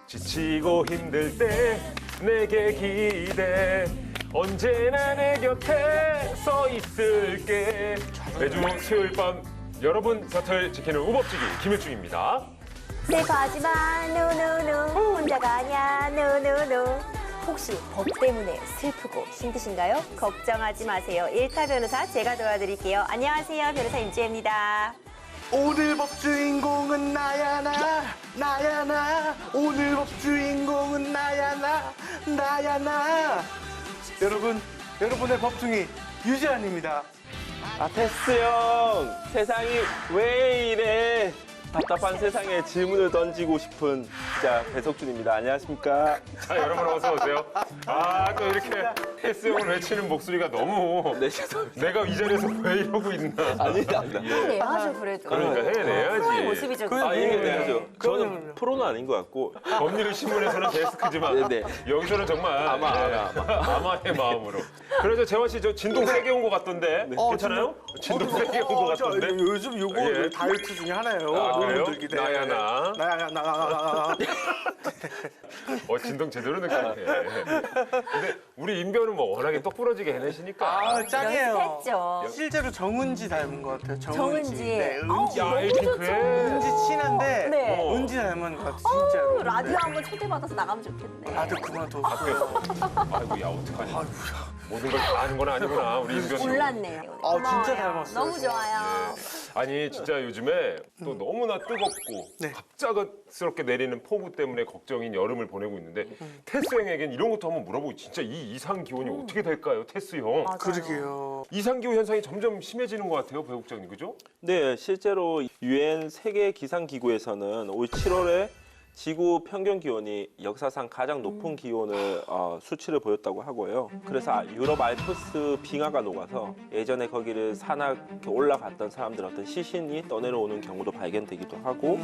지치고 힘들 때 내게 기대 언제나 내 곁에 서 있을게. 매주 수요일 밤 여러분 곁을 지키는 우법지기 김일중입니다. 슬퍼하지마 노노노 혼자가 아니야 노노노. 혹시 법 때문에 슬프고 힘드신가요? 걱정하지 마세요. 일타 변호사 제가 도와드릴게요. 안녕하세요. 변호사 임지혜입니다. 오늘 법 주인공은 나야 나 오늘 법 주인공은 나야 나 여러분, 여러분의 법중이 유지환입니다. 아, 테스 형, 세상이 왜 이래? 답답한 세상에 질문을 던지고 싶은 기자 배석준입니다. 안녕하십니까? 자, 여러분 어서 오세요. 또 이렇게 테스형을 외치는 목소리가 너무 네, 죄송합니다. 내가 이 자리에서 왜 이러고 있나. 아니다. 해내야죠 그래도. 그러니까 해내야지. 프로의 모습이죠. 아, 해야죠. 저는 그럼요. 프로는 아닌 것 같고. 법률 신문에서는 데스크지만 네네. 여기서는 정말 아마의 마음으로. 그래서 재환 씨 저 진동 세게 온 것 같던데 괜찮아요? 진동 세게 온 것 같던데. 요즘 요거 예. 다이어트 중에 하나예요. 아, 그래요? 오늘 들기. 네. 나야 나. 나야 나. 진동 제대로 느끼네. 근데 우리 인변은 뭐 워낙에 똑부러지게 해내시니까. 아, 짱이에요. 연습했죠. 실제로 정은지 닮은 것 같아요. 정은지. 정은지. 네, 은지. 야, 에이핑크에. 은지 친한데 네. 은지 닮은 것 같아, 진짜로. 라디오 한번 초대받아서 나가면 좋겠네. 나도 그만뒀어요. 아이고, 야, 어떡하지. 모든 걸 다 아는 건 아니구나, 우리 인변이. 몰랐네요. 아, 진짜 고마워요. 닮았어요, 너무 진짜. 좋아요. 아니, 진짜 요즘에 또 너무나 뜨겁고 네. 갑작스럽게 내리는 폭우 때문에 걱정인 여름을 보내고 있는데 테스 형에겐 이런 것도 한번 물어보고 진짜 이 이상 기온이 어떻게 될까요, 테스 형? 맞아요. 그러게요. 이상 기후 현상이 점점 심해지는 것 같아요, 배 국장님, 그죠? 네, 실제로 유엔 세계 기상 기구에서는 올 7월에 지구 평균 기온이 역사상 가장 높은 기온을 수치를 보였다고 하고요. 그래서 유럽 알프스 빙하가 녹아서 예전에 거기를 산악 이렇게 올라갔던 사람들 어떤 시신이 떠내려오는 경우도 발견되기도 하고,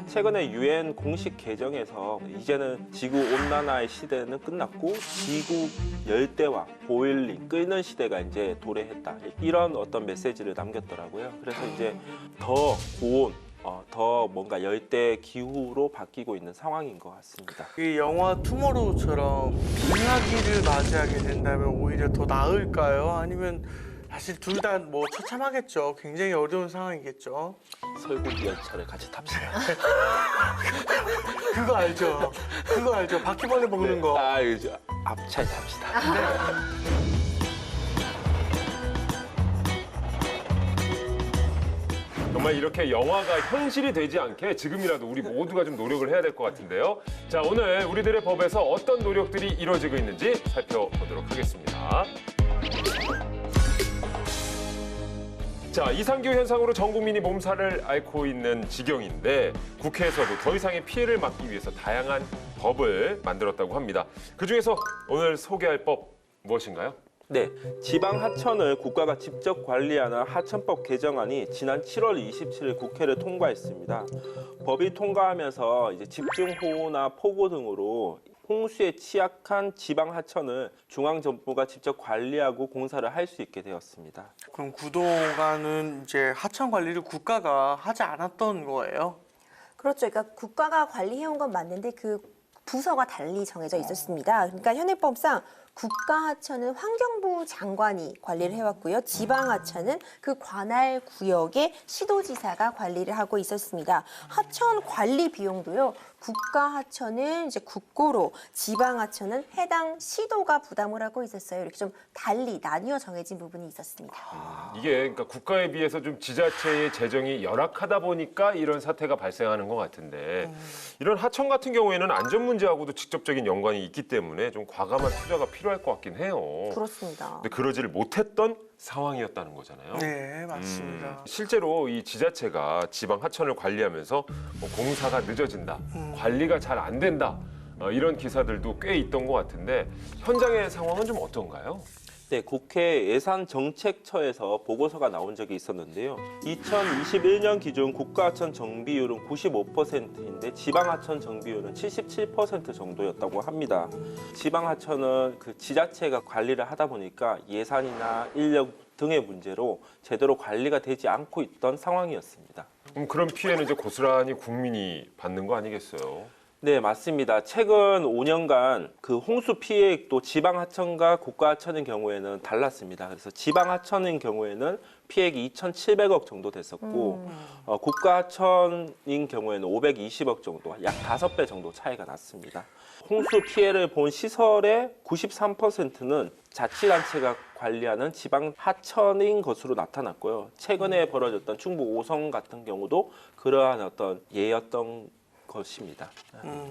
최근에 유엔 공식 개정에서 이제는 지구 온난화의 시대는 끝났고 지구 열대와 보일링 끓는 시대가 이제 도래했다, 이런 어떤 메시지를 남겼더라고요. 그래서 이제 더 고온, 더 뭔가 열대 기후로 바뀌고 있는 상황인 것 같습니다. 이 영화 투모로우처럼 빙하기를 맞이하게 된다면 오히려 더 나을까요? 아니면 사실 둘 다 뭐 처참하겠죠. 굉장히 어려운 상황이겠죠. 설국 열차를 같이 탑시다. 그거 알죠? 그거 알죠? 바퀴벌레 먹는 거. 아, 이거 앞차에 탑시다. 정말 이렇게 영화가 현실이 되지 않게 지금이라도 우리 모두가 좀 노력을 해야 될 것 같은데요. 자, 오늘 우리들의 법에서 어떤 노력들이 이루어지고 있는지 살펴보도록 하겠습니다. 자, 이상기후 현상으로 전 국민이 몸살을 앓고 있는 지경인데 국회에서도 더 이상의 피해를 막기 위해서 다양한 법을 만들었다고 합니다. 그중에서 오늘 소개할 법 무엇인가요? 네, 지방 하천을 국가가 직접 관리하는 하천법 개정안이 지난 7월 27일 국회를 통과했습니다. 법이 통과하면서 이제 집중호우나 폭우 등으로 홍수에 취약한 지방 하천을 중앙정부가 직접 관리하고 공사를 할 수 있게 되었습니다. 그럼 그동안은 이제 하천 관리를 국가가 하지 않았던 거예요? 그렇죠. 그러니까 국가가 관리해온 건 맞는데 그 부서가 달리 정해져 있었습니다. 그러니까 현행법상 국가하천은 환경부 장관이 관리를 해왔고요. 지방하천은 그 관할 구역의 시도지사가 관리를 하고 있었습니다. 하천 관리 비용도요. 국가하천은 이제 국고로, 지방하천은 해당 시도가 부담을 하고 있었어요. 이렇게 좀 달리 나뉘어 정해진 부분이 있었습니다. 이게 그러니까 국가에 비해서 좀 지자체의 재정이 열악하다 보니까 이런 사태가 발생하는 것 같은데 이런 하천 같은 경우에는 안전 문제하고도 직접적인 연관이 있기 때문에 좀 과감한 투자가 필요할 것 같긴 해요. 그렇습니다. 근데 그러지를 못했던 상황이었다는 거잖아요. 네, 맞습니다. 실제로 이 지자체가 지방 하천을 관리하면서 뭐 공사가 늦어진다, 관리가 잘 안 된다, 이런 기사들도 꽤 있던 것 같은데 현장의 상황은 좀 어떤가요? 네, 국회 예산정책처에서 보고서가 나온 적이 있었는데요. 2021년 기준 국가하천 정비율은 95%인데 지방하천 정비율은 77% 정도였다고 합니다. 지방하천은 그 지자체가 관리를 하다 보니까 예산이나 인력 등의 문제로 제대로 관리가 되지 않고 있던 상황이었습니다. 그럼 그런 피해는 이제 고스란히 국민이 받는 거 아니겠어요? 네, 맞습니다. 최근 5년간 그 홍수 피해액도 지방 하천과 국가 하천인 경우에는 달랐습니다. 그래서 지방 하천인 경우에는 피해액이 2,700억 정도 됐었고 국가 하천인 경우에는 520억 정도, 약 5배 정도 차이가 났습니다. 홍수 피해를 본 시설의 93%는 자치단체가 관리하는 지방 하천인 것으로 나타났고요. 최근에 벌어졌던 충북 오성 같은 경우도 그러한 어떤 예였던 것입니다.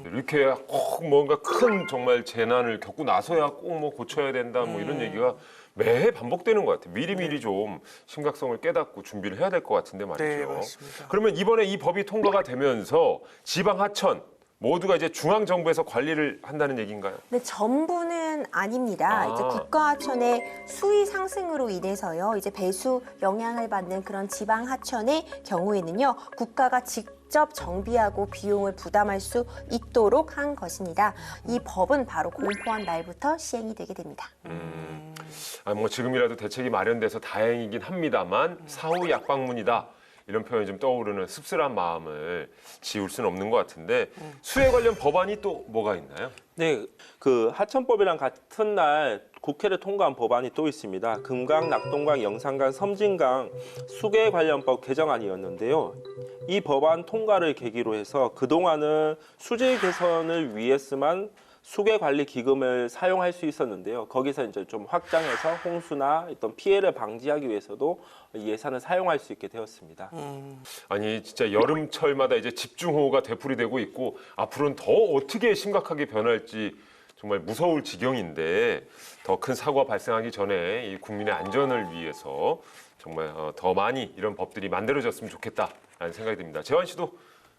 이렇게 꼭 뭔가 큰 정말 재난을 겪고 나서야 꼭 뭐 고쳐야 된다 뭐 이런 얘기가 매해 반복되는 것 같아요. 미리미리 좀 심각성을 깨닫고 준비를 해야 될 것 같은데 말이죠. 네, 맞습니다. 그러면 이번에 이 법이 통과가 되면서 지방 하천 모두가 이제 중앙 정부에서 관리를 한다는 얘기인가요? 네, 전부는 아닙니다. 아. 이제 국가하천의 수위 상승으로 인해서요, 이제 배수 영향을 받는 그런 지방 하천의 경우에는요, 국가가 직접 정비하고 비용을 부담할 수 있도록 한 것입니다. 이 법은 바로 공포한 날부터 시행이 되게 됩니다. 뭐 지금이라도 대책이 마련돼서 다행이긴 합니다만 사후 약방문이다. 이런 표현이 좀 떠오르는 씁쓸한 마음을 지울 수는 없는 것 같은데 수해 관련 법안이 또 뭐가 있나요? 네, 그 하천법이랑 같은 날 국회를 통과한 법안이 또 있습니다. 금강, 낙동강, 영산강, 섬진강 수계 관련법 개정안이었는데요. 이 법안 통과를 계기로 해서 그동안은 수질 개선을 위해서만 수계 관리 기금을 사용할 수 있었는데요. 거기서 이제 좀 확장해서 홍수나 어떤 피해를 방지하기 위해서도 예산을 사용할 수 있게 되었습니다. 아니 진짜 여름철마다 이제 집중호우가 되풀이되고 있고 앞으로는 더 어떻게 심각하게 변할지 정말 무서울 지경인데 더 큰 사고가 발생하기 전에 이 국민의 안전을 위해서 정말 더 많이 이런 법들이 만들어졌으면 좋겠다라는 생각이 듭니다. 재환 씨도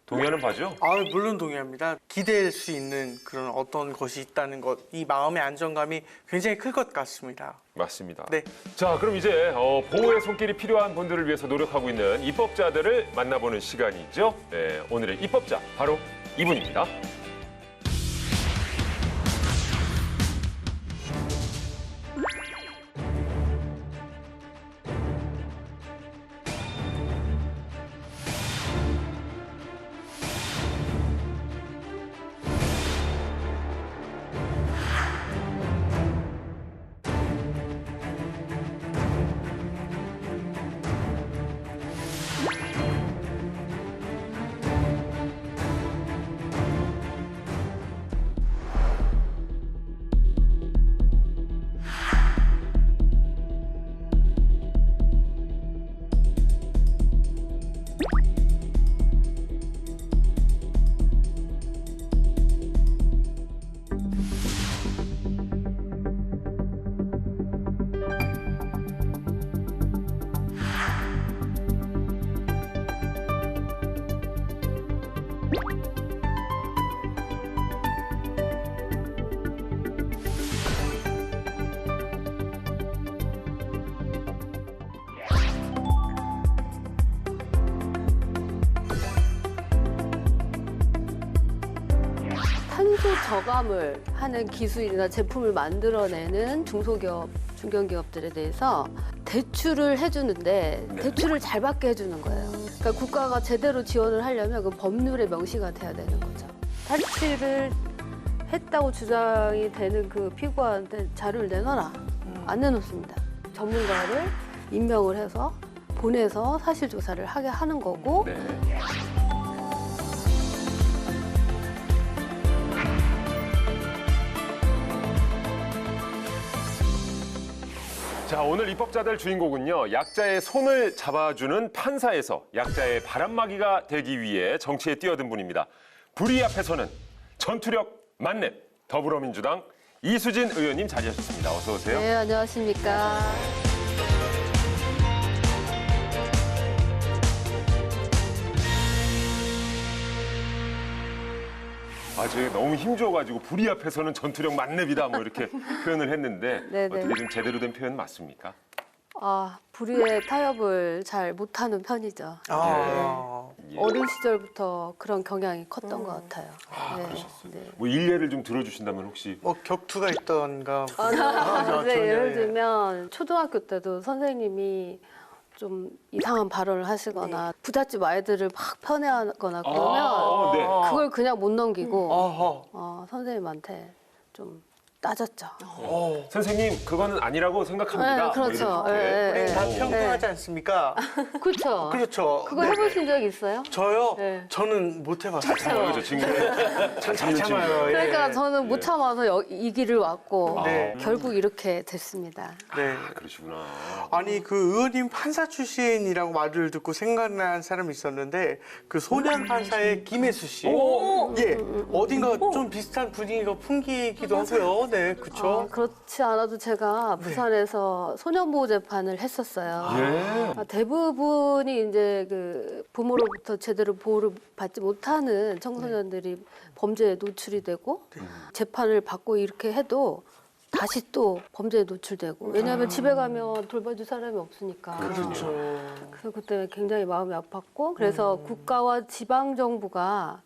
동의하는 바죠? 물론 동의합니다. 기댈 수 있는 그런 어떤 것이 있다는 것, 이 마음의 안정감이 굉장히 클 것 같습니다. 맞습니다. 네. 자, 그럼 이제 보호의 손길이 필요한 분들을 위해서 노력하고 있는 입법자들을 만나보는 시간이죠. 네, 오늘의 입법자 바로 이분입니다. 탄소 저감을 하는 기술이나 제품을 만들어내는 중소기업, 중견기업들에 대해서 대출을 해주는데 대출을 잘 받게 해주는 거예요. 그러니까 국가가 제대로 지원을 하려면 그 법률에 명시가 돼야 되는 거죠. 탈취를 했다고 주장이 되는 그 피고한테 자료를 내놔라. 안 내놓습니다. 전문가를 임명을 해서 보내서 사실조사를 하게 하는 거고 네. 자, 오늘 입법자들 주인공은요. 약자의 손을 잡아주는 판사에서 약자의 바람막이가 되기 위해 정치에 뛰어든 분입니다. 불의 앞에서는 전투력 만렙 더불어민주당 이수진 의원님 자리하셨습니다. 어서 오세요. 네, 안녕하십니까. 제가 너무 힘줘가지고 불의 앞에서는 전투력 만렙이다 뭐 이렇게 표현을 했는데 네네. 어떻게 좀 제대로 된 표현 맞습니까? 불의의 타협을 잘 못하는 편이죠. 예. 어린 시절부터 그런 경향이 컸던 것 같아요. 네. 뭐 일례를 좀 들어주신다면 혹시 격투가 있던가. 네, 예를 들면 초등학교 때도 선생님이 좀 이상한 발언을 하시거나 부잣집 아이들을 막 편애하거나 그러면 네. 그걸 그냥 못 넘기고 어허. 선생님한테 좀 따졌죠. 선생님 그거는 아니라고 생각합니다. 네, 그렇죠. 뭐 이렇게. 우리 다 네. 평등하지 않습니까? 그렇죠. 그렇죠. 그거 네. 해보신 적 있어요? 저요? 네. 저는 못 해봤어요. 참아요, 저 친구. 잘 참는 친구. 참아요. 예. 그러니까 저는 못 참아서 이 길을 왔고 네. 결국 이렇게 됐습니다. 네. 아, 그러시구나. 아니 그 의원님 판사 출신이라고 말을 듣고 생각난 사람이 있었는데 그 소년 판사의 김혜수 씨. 예, 어딘가 좀 비슷한 분위기가 풍기기도 하고요. 네, 그렇죠. 그렇지 않아도 제가 부산에서 소년보호 재판을 했었어요. 예. 대부분이 이제 그 부모로부터 제대로 보호를 받지 못하는 청소년들이 범죄에 노출이 되고 재판을 받고 이렇게 해도 다시 또 범죄에 노출되고 왜냐하면 집에 가면 돌봐줄 사람이 없으니까. 그렇죠. 그래서 그때 굉장히 마음이 아팠고 그래서 국가와 지방 정부가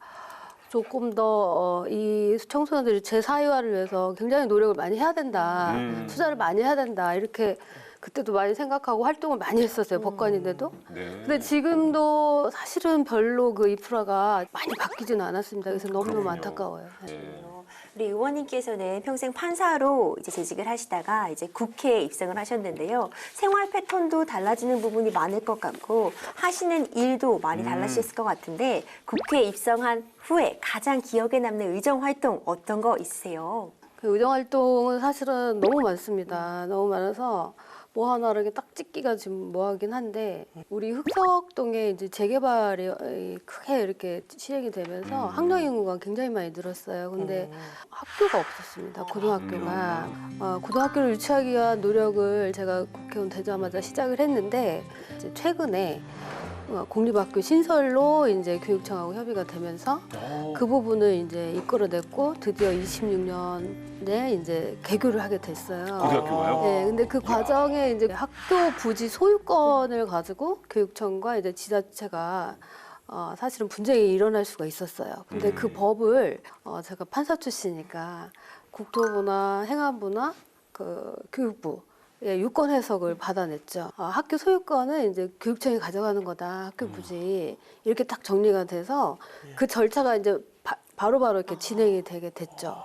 조금 더 이 청소년들이 재사회화를 위해서 굉장히 노력을 많이 해야 된다, 투자를 많이 해야 된다 이렇게 그때도 많이 생각하고 활동을 많이 했었어요 법관인데도. 네. 근데 지금도 사실은 별로 그 인프라가 많이 바뀌지는 않았습니다. 그래서 너무너무 그럼요. 안타까워요. 네. 네. 우리 의원님께서는 평생 판사로 이제 재직을 하시다가 이제 국회에 입성을 하셨는데요. 생활 패턴도 달라지는 부분이 많을 것 같고 하시는 일도 많이 달라지셨을 것 같은데 국회에 입성한 후에 가장 기억에 남는 의정 활동 어떤 거 있으세요? 그 의정 활동은 사실은 너무 많습니다. 너무 많아서 뭐 하나를 이렇게 딱 찍기가 지금 뭐하긴 한데 우리 흑석동에 이제 재개발이 크게 이렇게 실행이 되면서 학령 인구가 굉장히 많이 늘었어요. 근데 학교가 없었습니다. 고등학교가. 고등학교를 유치하기 위한 노력을 제가 국회의원 되자마자 시작을 했는데 이제 최근에 공립학교 신설로 이제 교육청하고 협의가 되면서 그 부분을 이제 이끌어냈고 드디어 26년에 이제 개교를 하게 됐어요. 고등학교가요? 네, 근데 그 과정에 이제 학교 부지 소유권을 가지고 교육청과 이제 지자체가 사실은 분쟁이 일어날 수가 있었어요. 근데 그 법을 제가 판사 출신이니까 국토부나 행안부나 그 교육부 유권 해석을 받아냈죠. 학교 소유권은 이제 교육청이 가져가는 거다. 학교 부지 이렇게 딱 정리가 돼서 그 절차가 이제 바로바로 이렇게 진행이 되게 됐죠.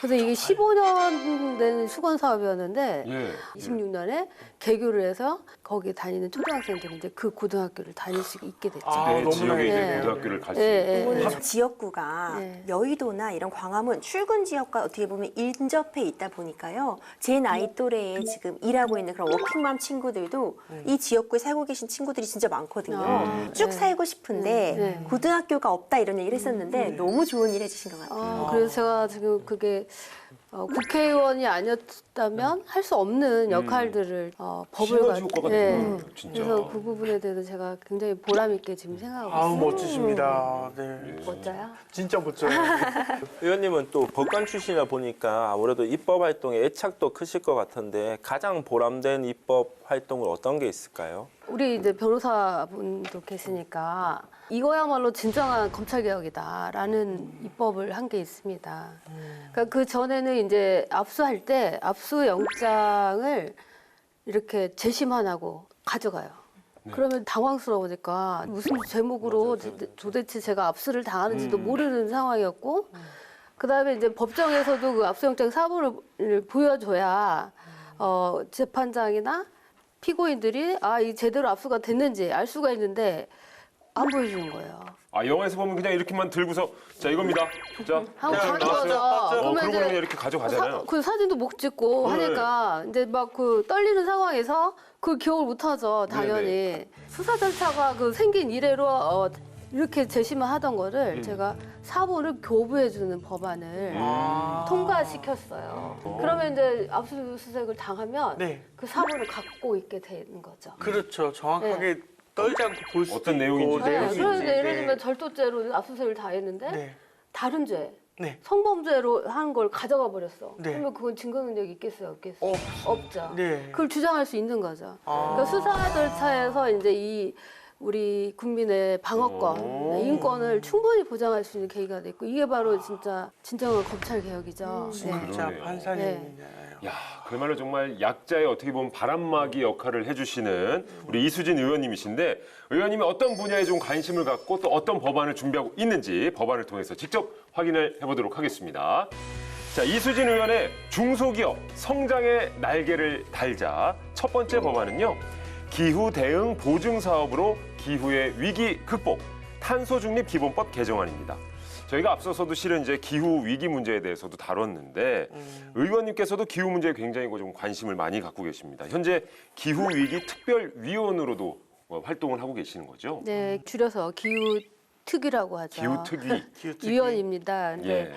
그래서 이게 15년 된 수건 사업이었는데 예. 26년에 개교를 해서 거기 다니는 초등학생들이 이제 그 고등학교를 다닐 수 있게 됐죠. 아, 네, 너무나 지역에 이제 네. 고등학교를 갈 수 네, 있는. 네. 의원님 지역구가 네. 여의도나 이런 광화문 출근 지역과 어떻게 보면 인접해 있다 보니까요. 제 나이 또래에 지금 일하고 있는 그런 워킹맘 친구들도 이 지역구에 살고 계신 친구들이 진짜 많거든요. 쭉 네. 살고 싶은데 네. 고등학교가 없다 이런 얘기를 했었는데 너무 좋은 일 해주신 것 같아요. 그래서 제가 지금 그게 국회의원이 아니었다면 할 수 없는 역할들을 법을 시너지 효과가 되는 거예요, 진짜. 그래서 그 부분에 대해서 제가 굉장히 보람 있게 지금 생각하고 아우 있어요. 멋지십니다. 네. 멋져요? 진짜 멋져요. 의원님은 또 법관 출신이다 보니까 아무래도 입법 활동에 애착도 크실 것 같은데 가장 보람된 입법 활동은 어떤 게 있을까요? 우리 이제 변호사분도 계시니까 이거야말로 진정한 검찰개혁이다라는 입법을 한 게 있습니다. 그러니까 그 전에는 이제 압수할 때 압수영장을 이렇게 재심하고 가져가요. 그러면 당황스러우니까 무슨 제목으로 도대체 제가 압수를 당하는지도 모르는 상황이었고 그다음에 이제 법정에서도 그 압수영장 사본을 보여줘야 재판장이나 피고인들이 이 제대로 압수가 됐는지 알 수가 있는데 안 보여주는 거예요. 아, 영화에서 보면 그냥 이렇게만 들고서 자, 이겁니다. 자, 하고 자, 가져가죠. 나왔어요. 그러면 그러고 이제 그냥 이렇게 가져가잖아요. 그 사진도 못 찍고 네. 하니까 이제 막 그 떨리는 상황에서 그 기억을 못 하죠, 당연히. 네네. 수사 절차가 그 생긴 이래로 이렇게 재심을 하던 거를 제가 사본을 교부해주는 법안을 통과시켰어요. 그러면 이제 압수수색을 당하면 네. 그 사본을 갖고 있게 되는 거죠. 그렇죠. 정확하게 떨지 않고 볼 수도 어떤 있고, 내용인지. 내용인지. 그런데 예를 네. 들면 절도죄로 압수수색을 다 했는데 네. 다른 죄, 네. 성범죄로 한 걸 가져가 버렸어. 네. 그러면 그건 증거 능력이 있겠어요, 없겠어요? 없죠. 네. 그걸 주장할 수 있는 거죠. 아. 그러니까 수사 절차에서 이제 우리 국민의 방어권, 인권을 충분히 보장할 수 있는 계기가 됐고 이게 바로 진짜 진정한 검찰 개혁이죠. 네. 진짜 그러네요. 판사님이잖아요. 야, 그야말로 정말 약자의 어떻게 보면 바람막이 역할을 해주시는 우리 이수진 의원님이신데 의원님이 어떤 분야에 좀 관심을 갖고 또 어떤 법안을 준비하고 있는지 법안을 통해서 직접 확인을 해보도록 하겠습니다. 자, 이수진 의원의 중소기업 성장의 날개를 달자 첫 번째 법안은요. 기후 대응 보증 사업으로 기후의 위기 극복 탄소 중립 기본법 개정안입니다. 저희가 앞서서도 실은 이제 기후 위기 문제에 대해서도 다뤘는데 의원님께서도 기후 문제에 굉장히 좀 관심을 많이 갖고 계십니다. 현재 기후 위기 특별위원으로도 활동을 하고 계시는 거죠? 네, 줄여서 기후특위라고 하죠. 기후특위. 위원입니다. 근데 예.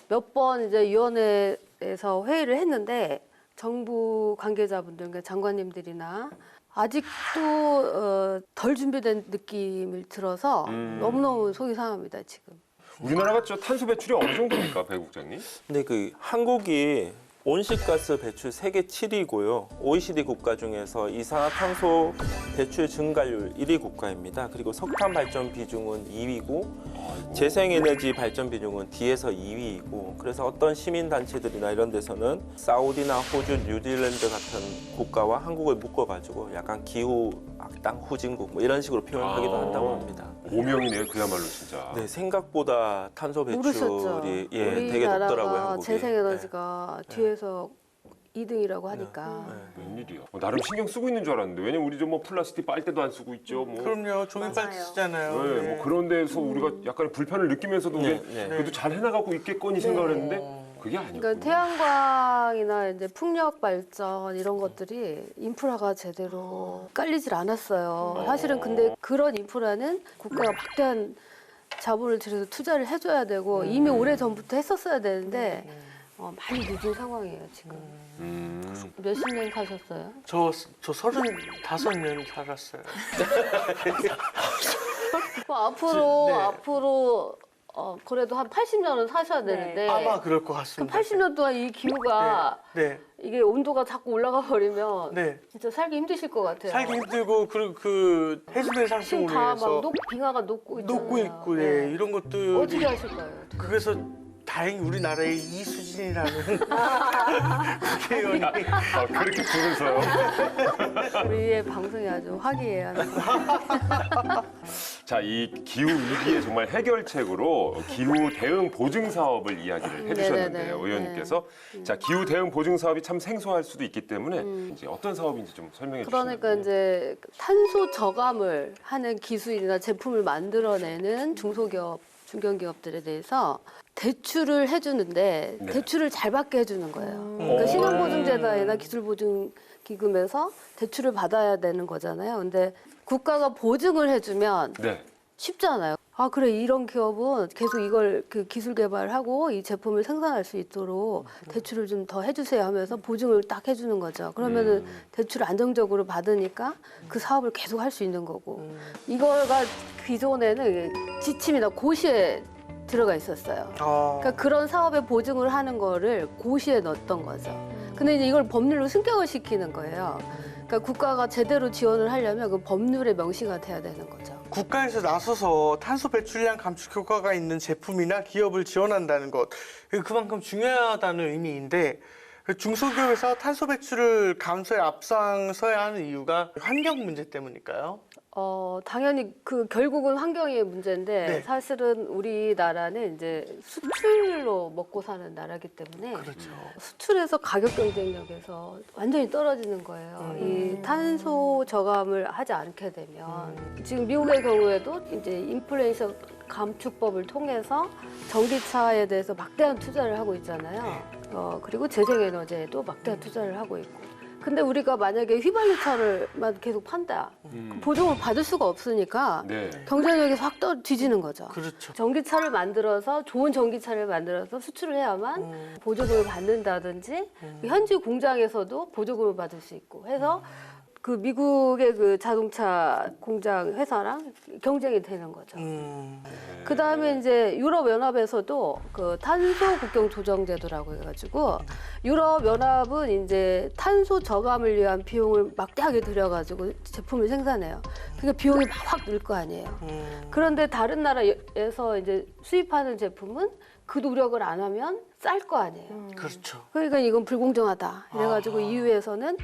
몇 번 이제 위원회에서 회의를 했는데 정부 관계자분들, 그러니까 장관님들이나 아직도 덜 준비된 느낌을 들어서 너무너무 속이 상합니다, 지금. 우리나라가 저 탄소 배출이 어느 정도입니까, 배 국장님? 근데 그 한국이 온실가스 배출 세계 7위고요. OECD 국가 중에서 이산화탄소 배출 증가율 1위 국가입니다. 그리고 석탄 발전 비중은 2위고 재생에너지 발전 비중은 뒤에서 2위이고 그래서 어떤 시민단체들이나 이런 데서는 사우디나 호주, 뉴질랜드 같은 국가와 한국을 묶어가지고 약간 기후 악당 후진국 뭐 이런 식으로 표현하기도 한다고 합니다. 오명이네요, 그야말로 진짜. 네, 생각보다 탄소 모르셨죠? 배출이 되게 높더라고요, 한국이. 재생에너지가 뒤에서 2등이라고 하니까. 웬일이야. 나름 신경 쓰고 있는 줄 알았는데 왜냐면 우리 좀 뭐 플라스틱 빨대도 안 쓰고 있죠. 뭐. 그럼요. 종이빨대 맞아요. 쓰잖아요. 네, 뭐 그런 데서 우리가 약간의 불편을 느끼면서도 네, 우리 네. 그래도 잘 해나가고 있겠거니 생각을 했는데 그게 아니었군요. 그러니까 태양광이나 이제 풍력 발전 이런 것들이 인프라가 제대로 깔리질 않았어요. 사실은 근데 그런 인프라는 국가가 막대한 자본을 들여서 투자를 해줘야 되고 이미 오래 전부터 했었어야 되는데 많이 늦은 상황이에요 지금. 몇십 년 사셨어요? 저 35년 살았어요. 앞으로 네. 앞으로 그래도 한 80년은 사셔야 되는데 아마 그럴 것 그 같습니다. 80년 동안 이 기후가 네. 이게 온도가 자꾸 올라가 버리면 네. 진짜 살기 힘드실 것 같아요. 살기 힘들고 그리고 그 해수면 지금 상승으로 다 인해서 막 빙하가 녹고 있잖아요. 녹고 있고 예, 이런 것들이 어떻게 하실 거예요? 그래서 다행히 우리나라에 이수진이라는 국회의원이 그렇게 부르서요. 우리의 방송이 아주 화기애애하는 자, 이 기후 위기의 정말 해결책으로 기후 대응 보증 사업을 이야기를 해주셨는데요, 네네네. 의원님께서. 자, 기후 대응 보증 사업이 참 생소할 수도 있기 때문에 이제 어떤 사업인지 좀 설명해 주시면. 그러니까 이제 탄소 저감을 하는 기술이나 제품을 만들어내는 중소기업, 중견기업들에 대해서 대출을 해주는데 네. 대출을 잘 받게 해주는 거예요. 그러니까 신용보증재단이나 기술보증기금에서 대출을 받아야 되는 거잖아요. 근데 국가가 보증을 해주면 네. 쉽잖아요. 아 그래 이런 기업은 계속 이걸 그 기술 개발하고 이 제품을 생산할 수 있도록 대출을 좀 더 해주세요 하면서 보증을 딱 해주는 거죠. 그러면은 대출을 안정적으로 받으니까 그 사업을 계속 할 수 있는 거고 이거가 기존에는 지침이나 고시에 들어가 있었어요. 그러니까 그런 사업에 보증을 하는 거를 고시에 넣었던 거죠. 근데 이제 이걸 법률로 승격을 시키는 거예요. 그러니까 국가가 제대로 지원을 하려면 그 법률에 명시가 돼야 되는 거죠. 국가에서 나서서 탄소 배출량 감축 효과가 있는 제품이나 기업을 지원한다는 것 그만큼 중요하다는 의미인데 중소기업에서 탄소 배출을 감소에 앞장서야 하는 이유가 환경 문제 때문일까요? 당연히 그 결국은 환경의 문제인데 네. 사실은 우리나라는 이제 수출로 먹고 사는 나라기 때문에 그렇죠. 수출에서 가격 경쟁력에서 완전히 떨어지는 거예요. 이 탄소 저감을 하지 않게 되면 지금 미국의 경우에도 이제 인플레이션 감축법을 통해서 전기차에 대해서 막대한 투자를 하고 있잖아요. 그리고 재생에너지에도 막대한 투자를 하고 있고. 근데 우리가 만약에 휘발유차를만 계속 판다. 그럼 보증을 받을 수가 없으니까 네. 경쟁력이 확 뒤지는 거죠. 그렇죠. 전기차를 만들어서 좋은 전기차를 만들어서 수출을 해야만 보조금을 받는다든지 현지 공장에서도 보조금을 받을 수 있고 해서 그 미국의 그 자동차 공장 회사랑 경쟁이 되는 거죠. 그 다음에 이제 유럽연합에서도 그 탄소 국경 조정 제도라고 해가지고 유럽연합은 이제 탄소 저감을 위한 비용을 막대하게 들여가지고 제품을 생산해요. 그러니까 비용이 확 늘 거 아니에요. 그런데 다른 나라에서 이제 수입하는 제품은 그 노력을 안 하면 쌀 거 아니에요. 그렇죠. 그러니까 이건 불공정하다. 이래가지고 EU에서는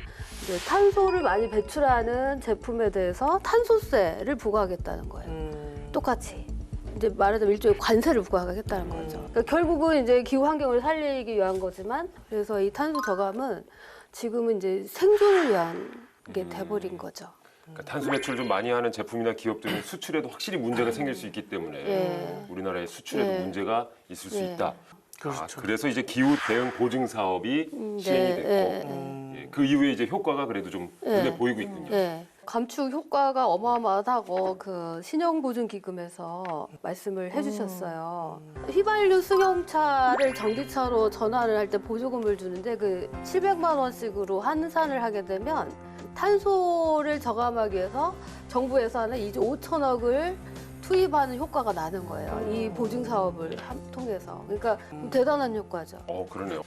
이제 탄소를 많이 배출하는 제품에 대해서 탄소세를 부과하겠다는 거예요. 똑같이. 이제 말하자면 일종의 관세를 부과하겠다는 거죠. 그러니까 결국은 이제 기후 환경을 살리기 위한 거지만 그래서 이 탄소 저감은 지금은 이제 생존을 위한 게 돼버린 거죠. 그러니까 탄소 배출을 좀 많이 하는 제품이나 기업들은 수출에도 확실히 문제가 생길 수 있기 때문에 예. 우리나라의 수출에도 예. 문제가 있을 수 예. 있다. 그렇죠. 그래서 이제 기후 대응 보증 사업이 시행이 됐고 예, 그 이후에 이제 효과가 그래도 좀 눈에 보이고 있군요. 예. 감축 효과가 어마어마하다고 그 신용보증기금에서 말씀을 해주셨어요. 휘발유 승용차를 전기차로 전환을 할 때 보조금을 주는데 그 700만 원씩으로 환산을 하게 되면 탄소를 저감하기 위해서 정부 예산에 2조 5천억을 투입하는 효과가 나는 거예요. 이 보증 사업을 통해서. 그러니까 대단한 효과죠. 그러네요.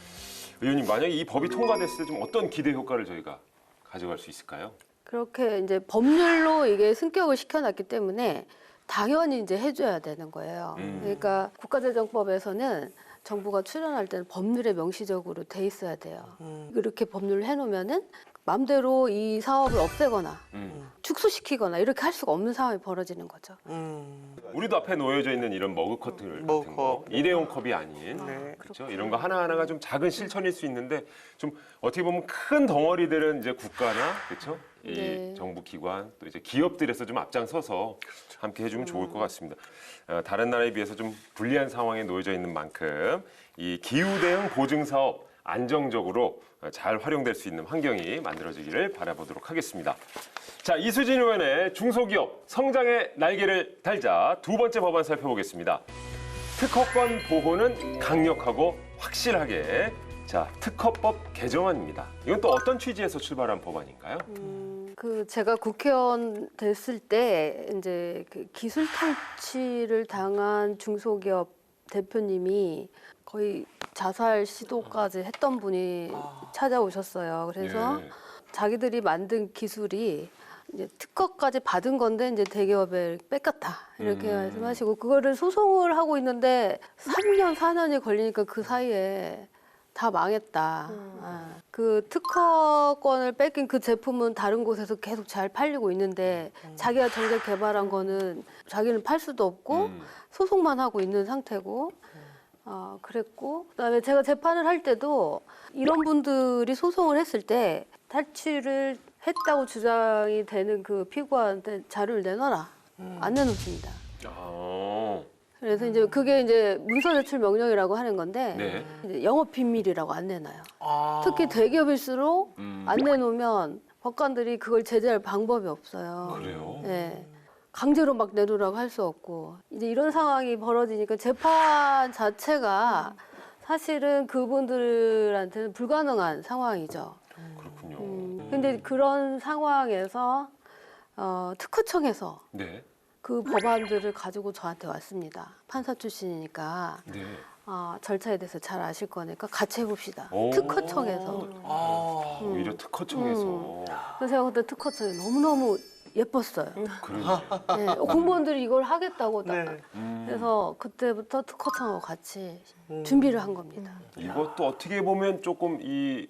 의원님, 만약에 이 법이 통과됐을 때 좀 어떤 기대 효과를 저희가 가져갈 수 있을까요? 그렇게 이제 법률로 이게 승격을 시켜놨기 때문에 당연히 이제 해줘야 되는 거예요. 그러니까 국가재정법에서는 정부가 출연할 때는 법률에 명시적으로 돼 있어야 돼요. 이렇게 법률을 해놓으면은 마음대로 이 사업을 없애거나 축소시키거나 이렇게 할 수가 없는 상황이 벌어지는 거죠. 우리도 앞에 놓여져 있는 이런 머그컵 같은 거, 머그컵. 일회용 컵이 아닌 네. 그렇죠? 이런 거 하나하나가 좀 작은 실천일 수 있는데 좀 어떻게 보면 큰 덩어리들은 이제 국가나 그렇죠? 이 네. 정부 기관 또 이제 기업들에서 좀 앞장서서 함께 해주면 좋을 것 같습니다. 다른 나라에 비해서 좀 불리한 상황에 놓여져 있는 만큼 이 기후 대응 보증 사업 안정적으로 잘 활용될 수 있는 환경이 만들어지기를 바라보도록 하겠습니다. 자, 이수진 의원의 중소기업 성장의 날개를 달자 두 번째 법안 살펴보겠습니다. 특허권 보호는 강력하고 확실하게. 자, 특허법 개정안입니다. 이건 또 어떤 취지에서 출발한 법안인가요? 그 제가 국회의원 됐을 때 이제 그 기술 탈취를 당한 중소기업 대표님이 거의 자살 시도까지 했던 분이 찾아오셨어요. 그래서 예. 자기들이 만든 기술이 이제 특허까지 받은 건데 이제 대기업에 뺏겼다 이렇게 말씀하시고 그거를 소송을 하고 있는데 3년 4년이 걸리니까 그 사이에 다 망했다. 그 특허권을 뺏긴 그 제품은 다른 곳에서 계속 잘 팔리고 있는데 자기가 정작 개발한 거는 자기는 팔 수도 없고 소송만 하고 있는 상태고 그랬고 그다음에 제가 재판을 할 때도 이런 분들이 소송을 했을 때 탈취를 했다고 주장이 되는 그 피고한테 자료를 내놔라. 안 내놓습니다. 그래서 이제 그게 이제 문서 제출 명령이라고 하는 건데 네. 이제 영업 비밀이라고 안 내놔요. 특히 대기업일수록 안 내놓으면 법관들이 그걸 제재할 방법이 없어요. 그래요? 네. 강제로 막 내놓으라고 할 수 없고 이제 이런 상황이 벌어지니까 재판 자체가 사실은 그분들한테는 불가능한 상황이죠. 그렇군요. 근데 그런 상황에서 특허청에서 네. 그 법안들을 가지고 저한테 왔습니다. 판사 출신이니까 네. 절차에 대해서 잘 아실 거니까 같이 해봅시다. 오. 특허청에서. 오히려 특허청에서. 그래서 제가 그때 특허청이 너무너무 예뻤어요. 그러네. 네, 공무원들이 이걸 하겠다고 딱. 네. 그래서 그때부터 특허청하고 같이 준비를 한 겁니다. 이것도 어떻게 보면 조금 이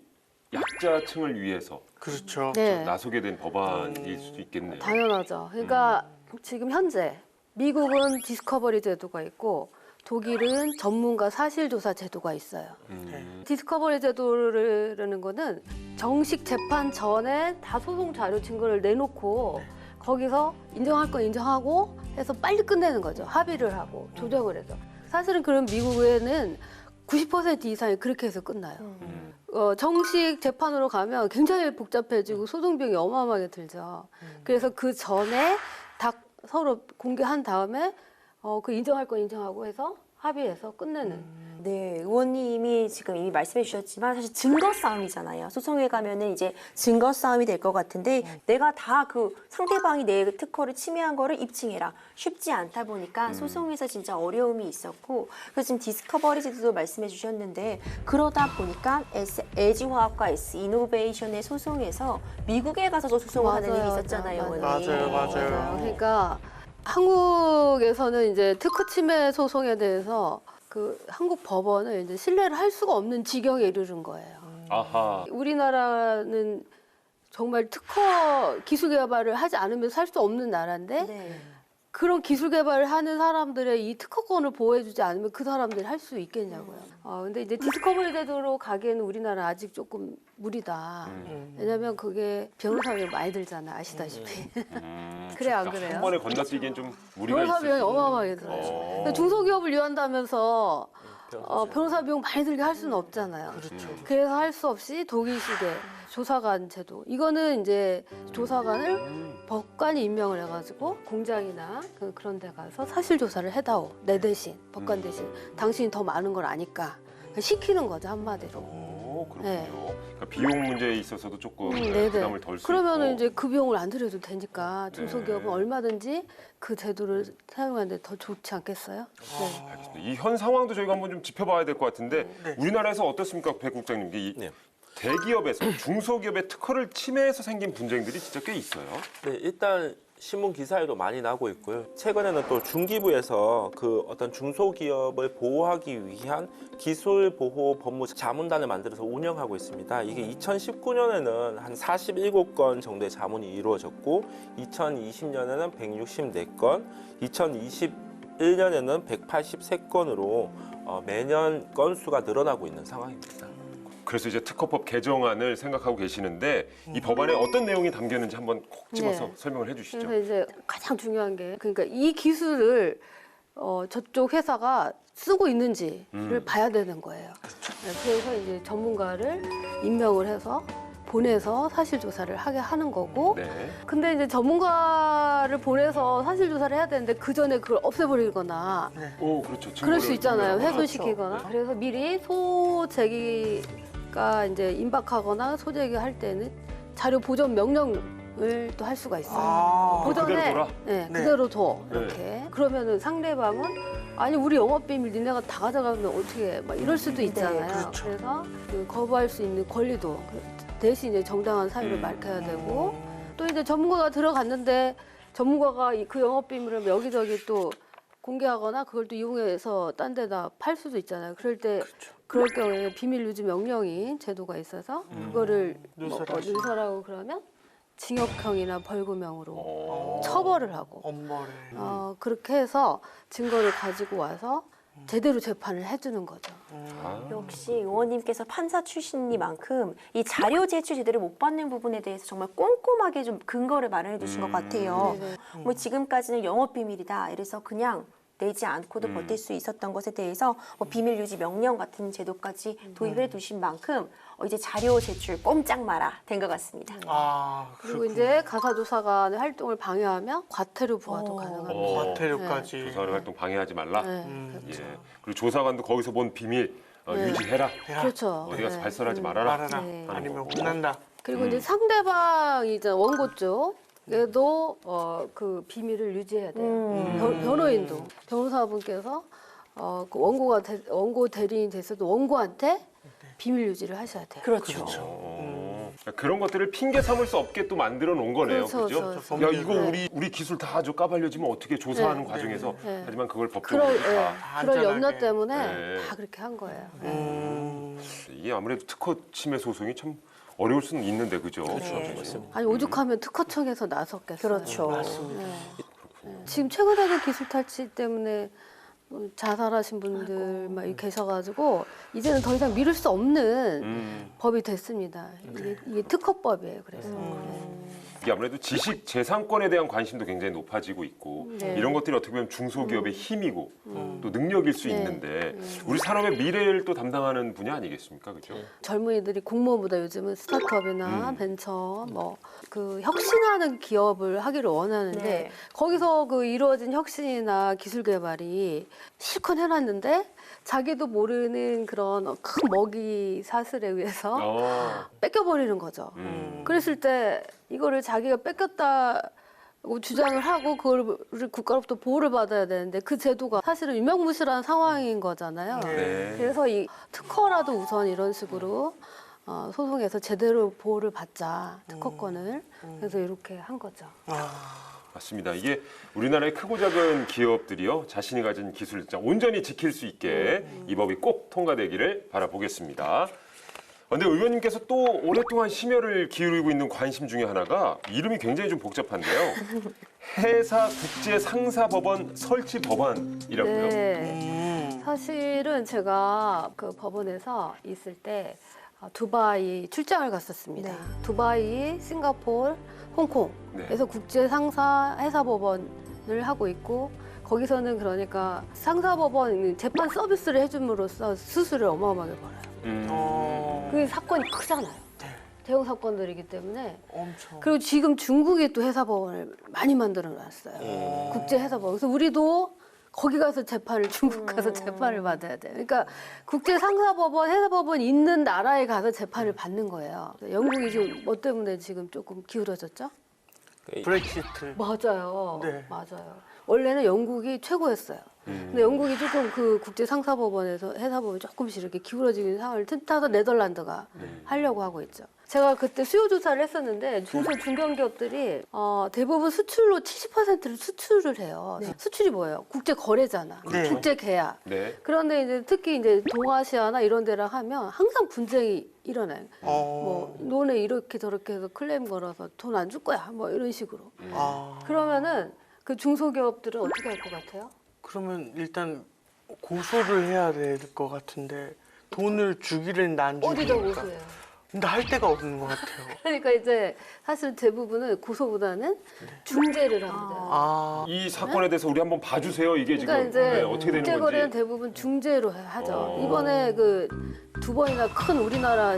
약자층을 위해서 그렇죠. 네, 나서게 된 법안일 수도 있겠네요. 당연하죠. 그러니까 지금 현재 미국은 디스커버리 제도가 있고 독일은 전문가 사실조사 제도가 있어요. 디스커버리 제도라는 거는 정식 재판 전에 다 소송 자료 증거를 내놓고 거기서 인정할 건 인정하고 해서 빨리 끝내는 거죠. 합의를 하고 조정을 해서. 사실은 그럼 미국에는 90% 이상이 그렇게 해서 끝나요. 정식 재판으로 가면 굉장히 복잡해지고 소송 비용이 어마어마하게 들죠. 그래서 그 전에 다 서로 공개한 다음에 그 인정할 건 인정하고 해서 합의해서 끝내는. 네, 의원님이 지금 이미 말씀해 주셨지만 사실 증거 싸움이잖아요. 소송에 가면은 이제 증거 싸움이 될 것 같은데 내가 다 그 상대방이 내 특허를 침해한 거를 입증해라. 쉽지 않다 보니까 소송에서 진짜 어려움이 있었고 그래서 지금 디스커버리 제도도 말씀해 주셨는데 그러다 보니까 LG화학과 S이노베이션의 소송에서 미국에 가서 소송을 하는 일이 있었잖아요, 의원님. 맞아요. 그러니까 한국에서는 이제 특허 침해 소송에 대해서 그 한국 법원을 이제 신뢰를 할 수가 없는 지경에 이르는 거예요. 아하. 우리나라는 정말 특허 기술 개발을 하지 않으면 살 수 없는 나라인데 네. 그런 기술 개발을 하는 사람들의 이 특허권을 보호해주지 않으면 그 사람들이 할 수 있겠냐고요. 근데 이제 디스커버리 제도로 가기에는 우리나라 아직 조금 무리다. 왜냐면 그게 변호사 비용 많이 들잖아, 아시다시피. 그래 안 그래요? 한 번에 건너뛰기엔 좀 무리가 변호사 비용이 있을 수 어마어마하게 들어요. 근데 중소기업을 위한다면서 변호사 비용 많이 들게 할 수는 없잖아요. 그래서 할 수 없이 독일식의 조사관 제도. 이거는 이제 조사관을 법관이 임명을 해가지고 공장이나 그런 데 가서 사실 조사를 해다오. 내 대신, 법관 대신. 당신이 더 많은 걸 아니까. 시키는 거죠, 한마디로. 오, 그렇군요. 네. 그러니까 비용 문제에 있어서도 조금 네네. 부담을 덜 수 그러면은 있고. 이제 그 비용을 안 들여도 되니까 중소기업은 네. 얼마든지 그 제도를 사용하는데 더 좋지 않겠어요? 네. 알겠습니다. 이 현 상황도 저희가 한번 좀 짚어봐야 될 것 같은데 네. 우리나라에서 어떻습니까, 배 국장님? 이 네. 대기업에서 중소기업의 특허를 침해해서 생긴 분쟁들이 진짜 꽤 있어요. 네, 일단 신문 기사에도 많이 나고 있고요. 최근에는 또 중기부에서 그 어떤 중소기업을 보호하기 위한 기술 보호 법무 자문단을 만들어서 운영하고 있습니다. 이게 2019년에는 한 47건 정도의 자문이 이루어졌고 2020년에는 164건, 2021년에는 183건으로 매년 건수가 늘어나고 있는 상황입니다. 그래서 이제 특허법 개정안을 생각하고 계시는데 이 법안에 어떤 내용이 담겼는지 한번 콕 집어서 네. 설명을 해주시죠. 그래서 이제 가장 중요한 게 그러니까 이 기술을 저쪽 회사가 쓰고 있는지를 봐야 되는 거예요. 네, 그래서 이제 전문가를 임명을 해서 보내서 사실 조사를 하게 하는 거고. 네. 근데 이제 전문가를 보내서 사실 조사를 해야 되는데 그 전에 그걸 없애버리거나 오, 그렇죠. 그럴 수 있잖아요. 증거를 훼손시키거나. 그래서 미리 소제기가 이제 임박하거나 소제기할 때는 자료 보존 명령을 또 할 수가 있어요. 아, 그대로 보존해. 둬라? 네, 네. 그대로 둬. 네. 이렇게. 그러면은 상대방은 아니 우리 영업비밀 니네가 다 가져가면 어떻게 해? 막 이럴 수도 있잖아요. 그렇죠. 그래서 그 거부할 수 있는 권리도 대신 이제 정당한 사유를 밝혀야 되고 또 이제 전문가가 들어갔는데 전문가가 그 영업비밀을 여기저기 또 공개하거나 그걸 또 이용해서 딴 데다 팔 수도 있잖아요. 그럴 때 그럴 경우에는 비밀 유지 명령이 제도가 있어서 그거를 누설하시- 누설하고 그러면 징역형이나 벌금형으로 어. 처벌을 하고 엄벌에. 그렇게 해서 증거를 가지고 와서 제대로 재판을 해주는 거죠. 아. 역시 의원님께서 판사 출신이만큼 이 자료 제출 제대로 못 받는 부분에 대해서 정말 꼼꼼하게 좀 근거를 마련해 주신 것 같아요. 네네. 뭐 지금까지는 영업 비밀이다. 이래서 그냥 내지 않고도 버틸 수 있었던 것에 대해서 뭐 비밀 유지 명령 같은 제도까지 도입해 두신 만큼 이제 자료 제출 꼼짝 마라 된 것 같습니다. 아, 그리고 이제 가사조사관의 활동을 방해하면 과태료 부과도 어. 가능합니다. 과태료까지. 조사를 활동 방해하지 말라. 네, 예. 그리고 조사관도 거기서 본 비밀 네. 유지해라. 그렇죠. 어디 가서 네. 발설하지 말아라. 말아라. 네. 아니면 혼난다. 그리고 이제 상대방이 이제 원고 쪽에도 그 비밀을 유지해야 돼요. 변호인도 변호사분께서 그 원고 대리인이 됐어도 원고한테 비밀 유지를 하셔야 돼요. 그렇죠. 그러니까 그런 것들을 핑계 삼을 수 없게 또 만들어 놓은 거네요. 그렇죠, 그죠? 그렇죠. 야, 이거 네. 우리 기술 다 까발려지면 어떻게 조사하는 네. 과정에서 네. 하지만 그걸 법적으로 그럴 다 그럴 염려 안전하게. 때문에 네. 다 그렇게 한 거예요. 이게 아무래도 특허 침해 소송이 참 어려울 수는 있는데 그죠? 맞습니다. 아니 오죽하면 특허청에서 나섰겠어요. 그렇죠. 맞습니다. 지금 최근에도 기술 탈취 때문에 자살하신 분들 막 계셔가지고 이제는 더 이상 미룰 수 없는 법이 됐습니다. 이게 특허법이에요. 그래서 이게 아무래도 지식 재산권에 대한 관심도 굉장히 높아지고 있고 네. 이런 것들이 어떻게 보면 중소기업의 힘이고 또 능력일 수 네. 있는데 우리 산업의 미래를 또 담당하는 분야 아니겠습니까, 그죠? 젊은이들이 공무원보다 요즘은 스타트업이나 벤처 뭐 그 혁신하는 기업을 하기를 원하는데 네. 거기서 그 이루어진 혁신이나 기술 개발이 실컷 해놨는데 자기도 모르는 그런 큰 먹이 사슬에 의해서 뺏겨버리는 거죠. 그랬을 때 이거를 자기가 뺏겼다고 주장을 하고 그거를 국가로부터 보호를 받아야 되는데 그 제도가 사실은 유명무실한 상황인 거잖아요. 네. 그래서 이 특허라도 우선 이런 식으로 소송에서 제대로 보호를 받자 특허권을 그래서 이렇게 한 거죠. 맞습니다. 이게 우리나라의 크고 작은 기업들이요 자신이 가진 기술을 진짜 온전히 지킬 수 있게 이 법이 꼭 통과되기를 바라보겠습니다. 그런데 의원님께서 또 오랫동안 심혈을 기울이고 있는 관심 중에 하나가 이름이 굉장히 좀 복잡한데요. 해사국제상사법원 설치 법안이라고요. 네. 사실은 제가 그 법원에서 있을 때 두바이 출장을 갔었습니다. 네. 두바이, 싱가포르, 홍콩에서 네. 국제상사 해사법원을 하고 있고 거기서는 그러니까 상사법원 재판 서비스를 해줌으로써 수수료를 어마어마하게 벌어요. 그 사건이 크잖아요. 네. 대형 사건들이기 때문에. 엄청. 그리고 지금 중국이 또 해사법원을 많이 만들어 놨어요. 국제해사법원. 그래서 우리도 거기 가서 재판을 중국 가서 재판을 받아야 돼요. 그러니까 국제상사법원, 해사법원 있는 나라에 가서 재판을 받는 거예요. 영국이 지금 뭐 때문에 지금 조금 기울어졌죠? 브렉시트. 맞아요. 네. 맞아요. 원래는 영국이 최고였어요. 근데 영국이 조금 그 국제상사법원에서 해사법원이 조금씩 이렇게 기울어지는 상황을 틈타서 네덜란드가 하려고 하고 있죠. 제가 그때 수요 조사를 했었는데 중소 중견기업들이 대부분 수출로 70%를 수출을 해요. 수출이 뭐예요? 국제 거래잖아. 네. 국제 계약. 네. 그런데 이제 특히 이제 동아시아나 이런 데랑 하면 항상 분쟁이 일어나요. 뭐 너네 이렇게 저렇게 해서 클레임 걸어서 돈 안 줄 거야. 뭐 이런 식으로. 그러면은 그 중소기업들은 어떻게 할 것 같아요? 그러면 일단 고소를 해야 될 것 같은데 돈을 주기는 난 어디다 주기니까. 고소해요? 근데 할 데가 없는 것 같아요. 그러니까 이제 사실 대부분은 고소보다는 중재를 합니다. 이 사건에 대해서 우리 한번 봐주세요. 이게 그러니까 지금 이제 어떻게 되는 국제거래는 건지. 대부분 중재로 하죠. 이번에 그 두 번이나 큰 우리나라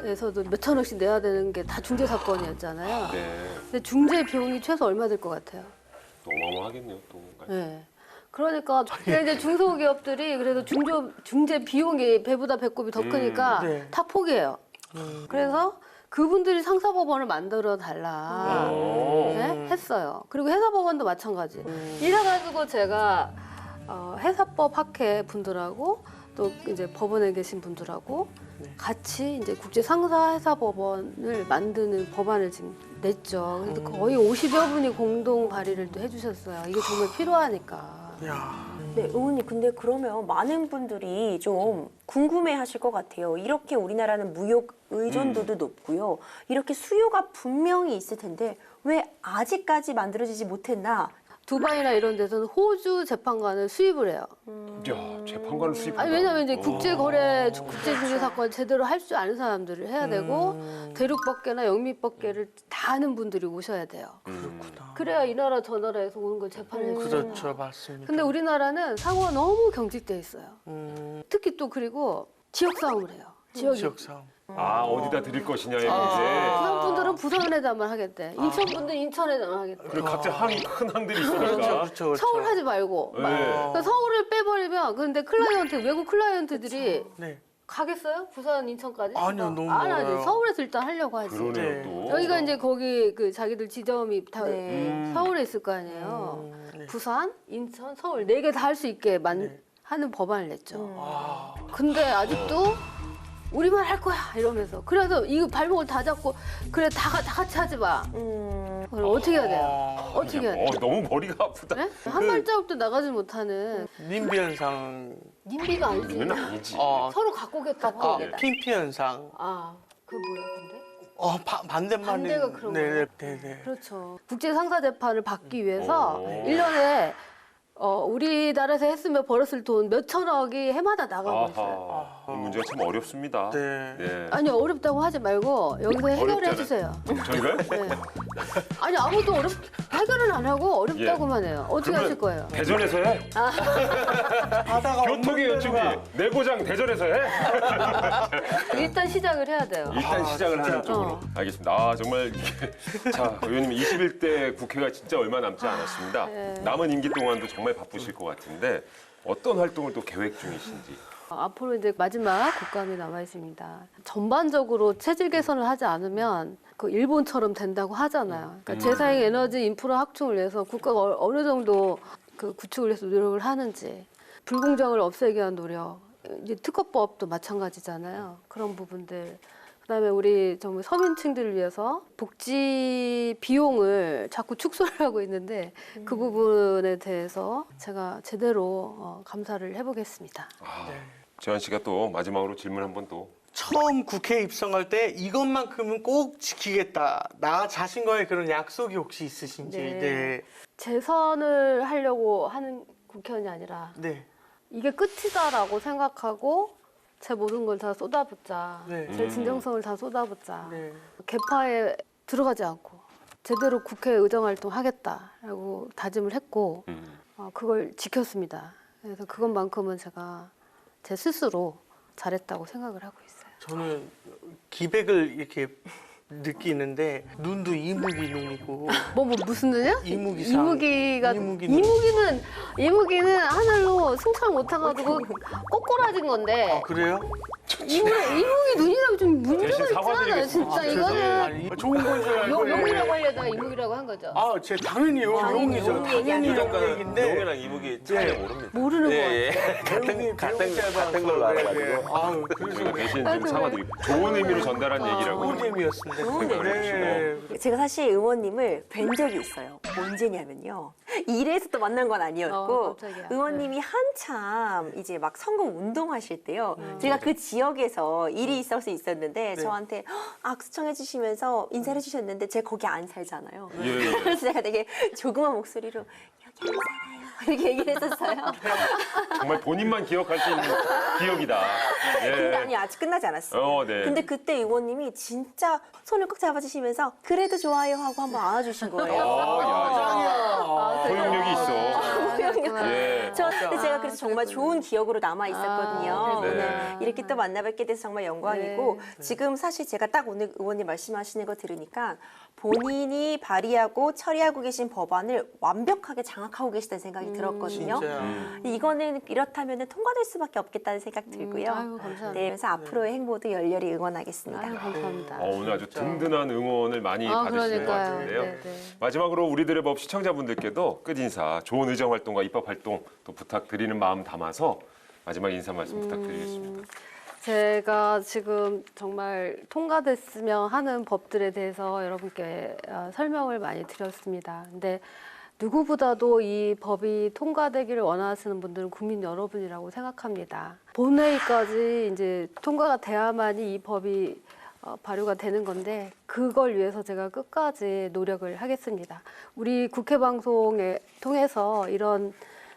에서도 몇천억씩 내야 되는 게 다 중재 사건이었잖아요. 네. 근데 중재 비용이 최소 얼마 들 것 같아요? 어마어마하겠네요. 또. 네. 그러니까 이제 중소기업들이 그래도 중재 비용이 배보다 배꼽이 더 크니까 네. 다 포기해요. 그래서 그분들이 상사법원을 만들어 달라 네? 했어요. 그리고 회사법원도 마찬가지. 이래가지고 제가 회사법 학회 분들하고 또 이제 법원에 계신 분들하고 같이 이제 국제 상사 회사법원을 만드는 법안을 지금 냈죠. 그래서 거의 50여 분이 공동 발의를 또 해주셨어요. 이게 정말 필요하니까. 야. 네, 의원님, 근데 그러면 많은 분들이 좀 궁금해 하실 것 같아요. 이렇게 우리나라는 무역 의존도도 높고요. 이렇게 수요가 분명히 있을 텐데 왜 아직까지 만들어지지 못했나? 두바이나 이런 데서는 호주 재판관을 수입을 해요. 야, 재판관을 수입한다. 아니, 왜냐면 이제 국제거래, 국제중개 사건 제대로 할 줄 아는 사람들을 해야 되고 대륙법계나 영미법계를 다 아는 분들이 오셔야 돼요. 그렇구나. 그래야 이 나라 저 나라에서 오는 걸 재판을 해주죠. 그렇죠, 맞습니다. 근데 우리나라는 상호가 너무 경직돼 있어요. 특히 또 그리고 지역 싸움을 해요. 지역 싸움. 어디다 드릴 것이냐에 문제. 부산 분들은 부산에다만 하겠대. 인천 분들은 인천에다만 하겠대. 그리고 각자 큰 항들이 있으니까. 그렇죠. 서울 하지 말고. 네. 그러니까 서울을 빼버리면 근데 클라이언트 외국 클라이언트들이 네. 가겠어요? 부산 인천까지? 아니요, 너무 안 하지. 멀어요. 서울에서 일단 하려고 하지. 그러네요, 네. 또. 여기가 이제 거기 그 자기들 지점이 다 네. 서울에 있을 거 아니에요. 네. 부산, 인천, 서울 네 개 다 할 수 있게 네. 하는 법안을 냈죠. 근데 아직도 우리만 할 거야 이러면서 그래서 이거 발목을 다 잡고 그래 다 같이 하지 마. 그럼 어떻게 해야 돼요? 어떻게 해야 돼요? 너무 머리가 아프다. 네? 한 발자국도 나가지 못하는 님비 현상, 님비가 아니지. 이건 아니지. 서로 갖고 오겠다고 하겠다. 핀피 현상. 그 뭐야 근데? 반대말은. 반대가 그런 거예요? 네. 그렇죠. 국제 상사 재판을 받기 위해서 오. 1년에 우리나라에서 했으면 벌었을 돈 몇 천억이 해마다 나가고 있어요. 이 문제가 참 어렵습니다. 네. 네. 아니 어렵다고 하지 말고 여기서 해결해 어렵잖아요. 주세요. 저희가요? 네. 아니 아무도 해결은 안 하고 어렵다고만 해요. 어떻게 그러면 하실 거예요? 대전에서 해? 바다가 교통의 여충지 내고장 대전에서 해? 일단 시작을 해야 돼요. 일단 시작을 하는 쪽으로. 어. 알겠습니다. 정말 이게 자 의원님 21대 국회가 진짜 얼마 남지 않았습니다. 네. 남은 임기 동안도 정말 바쁘실 것 같은데 어떤 활동을 또 계획 중이신지. 앞으로 이제 마지막 국감이 남아 있습니다. 전반적으로 체질 개선을 하지 않으면 그 일본처럼 된다고 하잖아요. 그러니까 재사용 에너지 인프라 확충을 위해서 국가가 어느 정도 그 구축을 위해서 노력을 하는지 불공정을 없애기 위한 노력, 이제 특허법도 마찬가지잖아요. 그런 부분들. 그다음에 우리 정말 서민층들을 위해서 복지 비용을 자꾸 축소를 하고 있는데 그 부분에 대해서 제가 제대로 감사를 해보겠습니다. 재환 씨가 또 마지막으로 질문 한번 또. 처음 국회에 입성할 때 이것만큼은 꼭 지키겠다. 나 자신과의 그런 약속이 혹시 있으신지. 네. 네. 재선을 하려고 하는 국회의원이 아니라 네. 이게 끝이다라고 생각하고 제 모든 걸 다 쏟아붓자. 네. 제 진정성을 다 쏟아붓자. 네. 개파에 들어가지 않고 제대로 국회 의정활동 하겠다라고 다짐을 했고 그걸 지켰습니다. 그래서 그것만큼은 제가 제 스스로 잘했다고 생각을 하고 있어요. 저는 기백을 이렇게 느끼는데 눈도 이무기 눈이고 무슨 눈이야? 이무기상. 이무기는 하늘로 승천 못해가지고 꼬꾸라진 건데 아 그래요? 이무기 눈이라고 좀 문제가 대신 있잖아요. 사과드리겠습니다. 진짜 이거는 아니, 좋은 건 줄 알고. 용이라고 하려다가 이무기라고 한 거죠. 제 당연히 용이죠. 용 당연히 용 약간 얘기인데. 용이랑 이무기 차이 모릅니다. 모르는 거예요. 예, 예. 같은 걸로 알아가지고. 아유, 그리고 그래서 대신 좀 사과드리고 좋은 의미로 전달한 얘기라고. 좋은 재미였습니다. 생각을 해주시고. 제가 사실 의원님을 뵌 적이 있어요. 언제냐면요. 일에서 또 만난 건 아니었고 깜짝이야. 의원님이 한참 이제 막 선거 운동하실 때요. 제가 그 지역에서 일이 있어서 있었는데 저한테 악수청해 주시면서 인사를 해주셨는데 제가 거기 안 살잖아요. 예. 그래서 제가 되게 조그만 목소리로 여기 안 살아요. 이렇게 얘기를 했었어요. 정말 본인만 기억할 수 있는 기억이다. 예. 근데 아니 아직 끝나지 않았어요. 네. 근데 그때 의원님이 진짜 손을 꼭 잡아주시면서 그래도 좋아요 하고 한번 안아주신 거예요. 포용력이 있어. 예. 근데 제가 그래서 정말 좋은 기억으로 남아 있었거든요. 네. 오늘 이렇게 또 만나뵙게 돼서 정말 영광이고 지금 사실 제가 딱 오늘 의원님 말씀하시는 거 들으니까 본인이 발의하고 처리하고 계신 법안을 완벽하게 장악하고 계시다는 생각이 들었거든요. 진짜. 이거는 이렇다면 통과될 수밖에 없겠다는 생각 들고요. 아유, 감사합니다. 네, 그래서 앞으로의 행보도 열렬히 응원하겠습니다. 아유, 감사합니다. 오늘 아주 든든한 응원을 많이 받으시는 것 그러니까요. 같은데요. 네, 네. 마지막으로 우리들의 법 시청자분들께도 끝인사, 좋은 의정 활동과 입법 활동 또 부탁드리는 마음 담아서 마지막 인사 말씀 부탁드리겠습니다. 제가 지금 정말 통과됐으면 하는 법들에 대해서 여러분께 설명을 많이 드렸습니다. 근데 누구보다도 이 법이 통과되기를 원하시는 분들은 국민 여러분이라고 생각합니다. 본회의까지 이제 통과가 돼야만이 이 법이 발효가 되는 건데 그걸 위해서 제가 끝까지 노력을 하겠습니다. 우리 국회 방송에 통해서 이런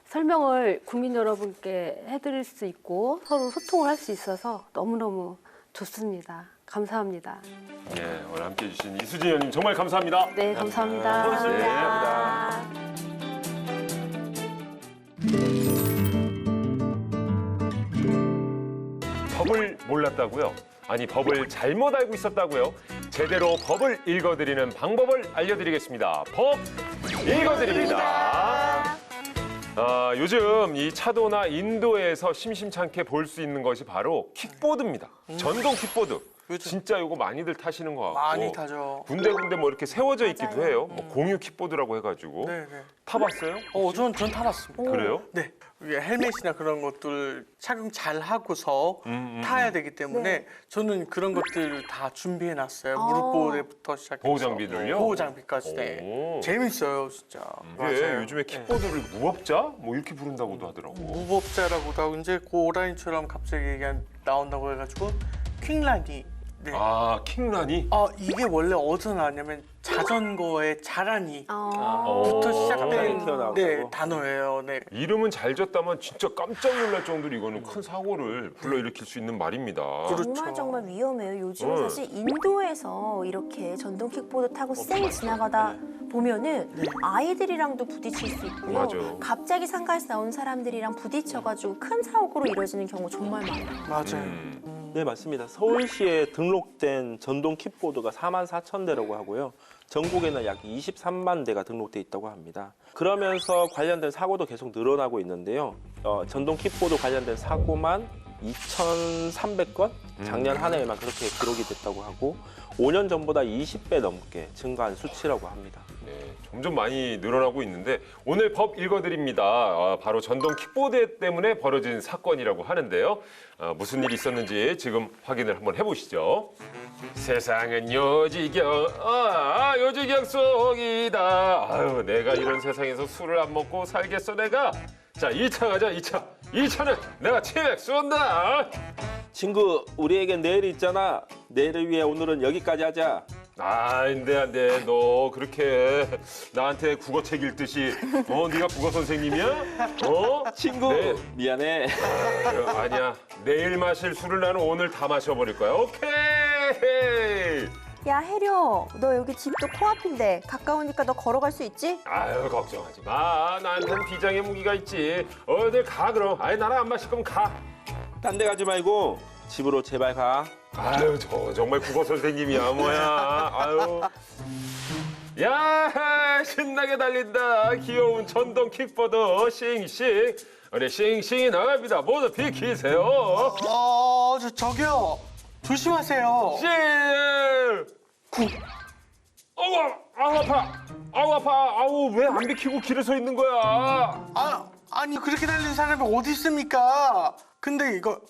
설명을 국민 여러분께 해드릴 수 있고 서로 소통을 할 수 있어서 너무너무 좋습니다. 감사합니다. 예, 오늘 함께해 주신 이수진 의원님 정말 감사합니다. 네, 감사합니다. 고맙습니다. 법을 몰랐다고요? 아니, 법을 잘못 알고 있었다고요? 제대로 법을 읽어드리는 방법을 알려드리겠습니다. 법 읽어드립니다. 요즘 이 차도나 인도에서 심심찮게 볼 수 있는 것이 바로 킥보드입니다. 전동 킥보드. 그렇죠. 진짜 이거 많이들 타시는 것 같고. 많이 타죠. 군데군데 뭐 이렇게 세워져 있기도 맞아요. 해요. 뭐 공유 킥보드라고 해가지고. 네. 타봤어요? 전 타봤습니다. 그래요? 네. 위에 헬멧이나 그런 것들 착용 잘 하고서 타야 되기 때문에 저는 그런 것들 다 준비해 놨어요. 무릎 보호대부터 시작해서 보호 장비들요? 보호 장비까지. 오. 네. 재밌어요, 진짜. 이게 요즘에 킥보드를 무법자? 뭐 이렇게 부른다고도 하더라고. 무법자라고도 하고 이제 고라인처럼 갑자기 나온다고 해가지고 퀵라니. 네. 킹라니? 이게 원래 어디서 나왔냐면 자전거의 자라니. 어. 부터 갑자기 시작된 튀어나온다고? 단어예요. 네. 이름은 잘 졌다만 진짜 깜짝 놀랄 정도로 이거는 큰 사고를 불러일으킬 수 있는 말입니다. 정말 정말 위험해요. 요즘 네. 사실 인도에서 이렇게 전동 킥보드 타고 쌩 지나가다 보면은 아이들이랑도 부딪힐 수 있고요. 맞아요. 갑자기 상가에서 나온 사람들이랑 부딪혀가지고 큰 사고로 이뤄지는 경우 정말 많아요. 맞아요. 네, 맞습니다. 서울시에 등록된 전동 킥보드가 44,000대라고 하고요. 전국에는 약 23만 대가 등록돼 있다고 합니다. 그러면서 관련된 사고도 계속 늘어나고 있는데요. 전동 킥보드 관련된 사고만 2,300건 작년 한 해에만 그렇게 기록이 됐다고 하고 5년 전보다 20배 넘게 증가한 수치라고 합니다. 네, 점점 많이 늘어나고 있는데 오늘 법 읽어드립니다. 바로 전동 킥보드 때문에 벌어진 사건이라고 하는데요. 무슨 일이 있었는지 지금 확인을 한번 해보시죠. 세상은 요지경 속이다. 아유, 내가 이런 세상에서 술을 안 먹고 살겠어 내가. 자, 2차 가자, 2차. 2차는 내가 치맥 쏜다. 친구, 우리에겐 내일이 있잖아. 내일을 위해 오늘은 여기까지 하자. 안 돼. 너 그렇게 나한테 국어책 읽듯이 네가 국어 선생님이야? 친구, 네. 미안해. 아니야. 내일 마실 술을 나는 오늘 다 마셔버릴 거야. 오케이. 야, 혜려, 너 여기 집도 코앞인데 가까우니까 너 걸어갈 수 있지? 아유, 걱정하지 마. 나한테는 비장의 무기가 있지. 어딜 가 그럼. 아이, 나랑 안 마실 거면 가. 딴 데 가지 말고 집으로 제발 가. 아유, 저 정말 국어 선생님이야 뭐야. 아유. 야, 신나게 달린다. 귀여운 전동 킥보드 싱싱. 우리 싱싱이 나갑니다. 모두 비키세요. 저기요. 조심하세요. 싱. 아우 아파. 아우 왜 안 비키고 길에 서 있는 거야? 아니 그렇게 달리는 사람이 어디 있습니까? 근데 이거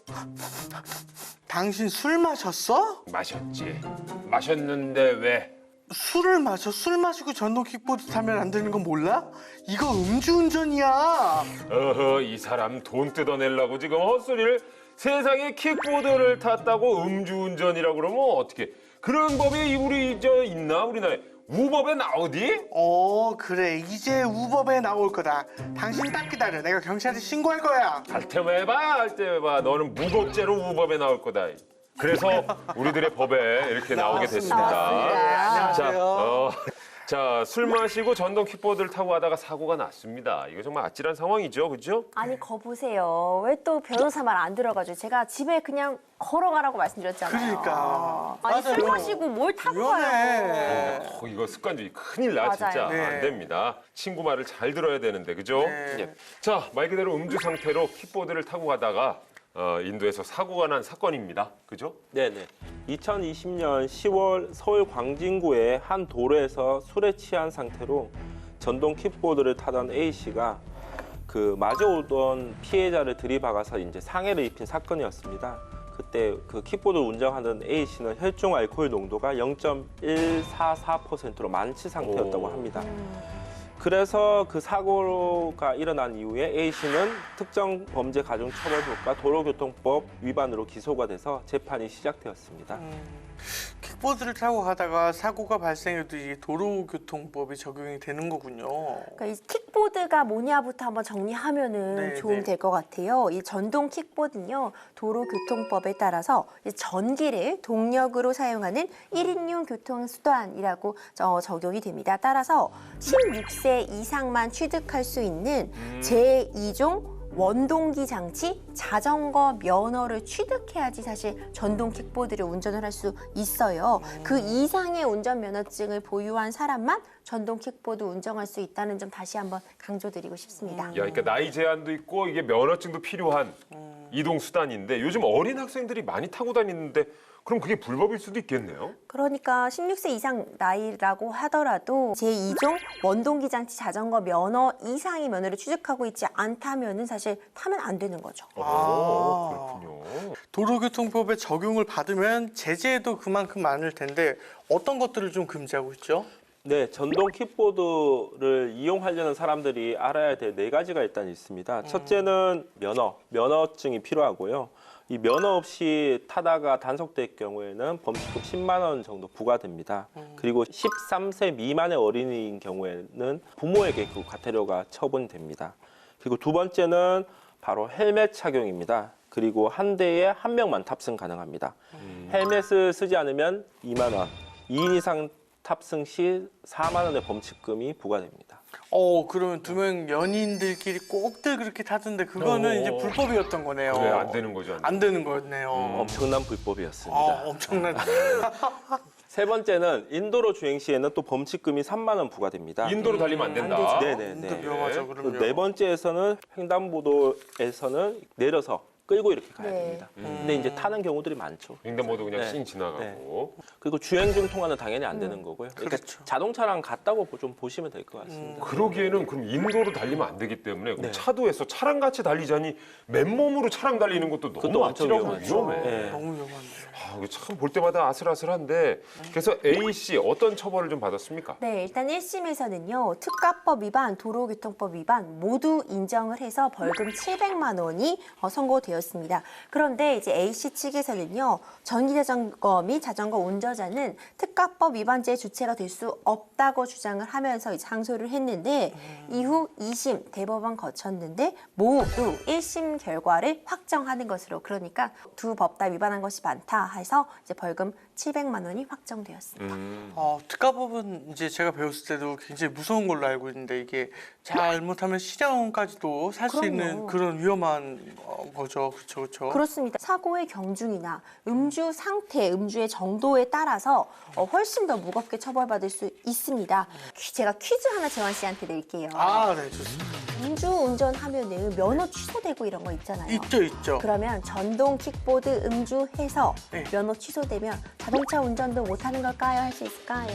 당신 술 마셨어? 마셨지. 마셨는데 왜? 술을 마셔? 술 마시고 전동 킥보드 타면 안 되는 건 몰라? 이거 음주운전이야. 어허, 이 사람 돈 뜯어내려고 지금 헛소리를. 세상에 킥보드를 탔다고 음주운전이라고 그러면 어떻게? 그런 법이 우리 있나 우리나라에? 우법에 나오디? 그래. 이제 우법에 나올 거다. 당신 딱 기다려. 내가 경찰에 신고할 거야. 할 때만 해봐. 너는 무법죄로 우법에 나올 거다. 그래서 우리들의 법에 이렇게 나오게 됐습니다. 나왔습니다. 자, 술 마시고 전동 킥보드를 타고 가다가 사고가 났습니다. 이거 정말 아찔한 상황이죠, 그렇죠? 아니, 거보세요. 왜 또 변호사 말 안 들어가지고 제가 집에 그냥 걸어가라고 말씀드렸잖아요. 그러니까. 아니, 술 맞아요. 마시고 뭘 타고 위험해. 가요. 이거 습관들이 큰일 나, 진짜. 맞아요. 안 네. 됩니다. 친구 말을 잘 들어야 되는데, 그죠? 네. 예. 자, 말 그대로 음주 상태로 킥보드를 타고 가다가 인도에서 사고가 난 사건입니다. 그죠? 네네. 2020년 10월 서울 광진구의 한 도로에서 술에 취한 상태로 전동 킥보드를 타던 A 씨가 그 마주오던 피해자를 들이박아서 이제 상해를 입힌 사건이었습니다. 그때 그 킥보드를 운전하던 A 씨는 혈중 알코올 농도가 0.144%로 만취 상태였다고 합니다. 그래서 그 사고가 일어난 이후에 A 씨는 특정 범죄 가중처벌법과 도로교통법 위반으로 기소가 돼서 재판이 시작되었습니다. 킥보드를 타고 가다가 사고가 발생해도 이 도로교통법이 적용이 되는 거군요. 그러니까 이 킥보드가 뭐냐부터 한번 정리하면은 네, 도움이 네. 될 것 같아요. 이 전동 킥보드는요, 도로교통법에 따라서 이 전기를 동력으로 사용하는 1인용 교통수단이라고 적용이 됩니다. 따라서 16세 이상만 취득할 수 있는 제2종 원동기 장치 자전거 면허를 취득해야지 사실 전동 킥보드를 운전을 할 수 있어요. 그 이상의 운전면허증을 보유한 사람만 전동 킥보드 운전할 수 있다는 점 다시 한번 강조드리고 싶습니다. 야, 그러니까 나이 제한도 있고 이게 면허증도 필요한 이동 수단인데 요즘 어린 학생들이 많이 타고 다니는데 그럼 그게 불법일 수도 있겠네요. 그러니까 16세 이상 나이라고 하더라도 제2종 원동기 장치 자전거 면허 이상의 면허를 취득하고 있지 않다면은 사실 타면 안 되는 거죠. 그렇군요. 도로교통법에 적용을 받으면 제재도 그만큼 많을 텐데 어떤 것들을 좀 금지하고 있죠? 네, 전동 킥보드를 이용하려는 사람들이 알아야 될 4가지가 일단 있습니다. 첫째는 면허증이 필요하고요. 이 면허 없이 타다가 단속될 경우에는 범칙금 10만 원 정도 부과됩니다. 그리고 13세 미만의 어린이인 경우에는 부모에게 그 과태료가 처분됩니다. 그리고 두 번째는 바로 헬멧 착용입니다. 그리고 한 대에 한 명만 탑승 가능합니다. 헬멧을 쓰지 않으면 2만 원, 2인 이상 탑승 시 4만 원의 범칙금이 부과됩니다. 그러면 두 명 연인들끼리 꼭들 그렇게 타던데 그거는 이제 불법이었던 거네요. 그래, 안 되는 거죠. 안 안 되는 거였네요. 엄청난 불법이었습니다. 엄청나다. 세 번째는 인도로 주행 시에는 또 범칙금이 3만 원 부과됩니다. 인도로 달리면 안 된다. 안 되죠. 네네네. 또 위험하죠, 그 그럼요. 네 번째에서는 횡단보도에서는 내려서 끌고 이렇게 가야 네. 됩니다. 근데 이제 타는 경우들이 많죠. 횡단보도 그냥 네. 삥 지나가고. 그리고 주행 중 통화는 당연히 안 되는 거고요. 그러니까 그렇죠. 자동차랑 같다고 좀 보시면 될 것 같습니다. 그러기에는 그럼 인도로 달리면 안 되기 때문에 그럼 네. 차도에서 차랑 같이 달리자니 맨몸으로 차랑 달리는 것도 너무 그것도 엄청 아찔하고 위험하죠. 위험해. 네. 너무 위험한데요. 참 볼 때마다 아슬아슬한데 그래서 A 씨 어떤 처벌을 좀 받았습니까? 네, 일단 1심에서는요. 특가법 위반, 도로교통법 위반 모두 인정을 해서 벌금 700만 원이 선고되었습니다. 그런데 이제 A씨 측에서는요. 전기자전거 및 자전거 운전자는 특가법 위반죄의 주체가 될 수 없다고 주장을 하면서 이제 항소를 했는데 이후 2심 대법원 거쳤는데 모두 1심 결과를 확정하는 것으로 그러니까 두 법 다 위반한 것이 많다 해서 이제 벌금 700만 원이 확정되었습니다. 특가법은 이제 제가 배웠을 때도 굉장히 무서운 걸로 알고 있는데 이게 잘못하면 실형까지도 살 수 그럼요. 있는 그런 위험한 거죠. 그렇죠, 그렇죠. 그렇습니다. 사고의 경중이나 음주 상태, 음주의 정도에 따라서 훨씬 더 무겁게 처벌받을 수 있습니다. 제가 퀴즈 하나 재환 씨한테 낼게요. 네, 좋습니다. 음주 운전하면은 면허 취소되고 이런 거 있잖아요. 있죠, 있죠. 그러면 전동 킥보드 음주해서 네. 면허 취소되면 자동차 운전도 못하는 걸까요? 할 수 있을까요?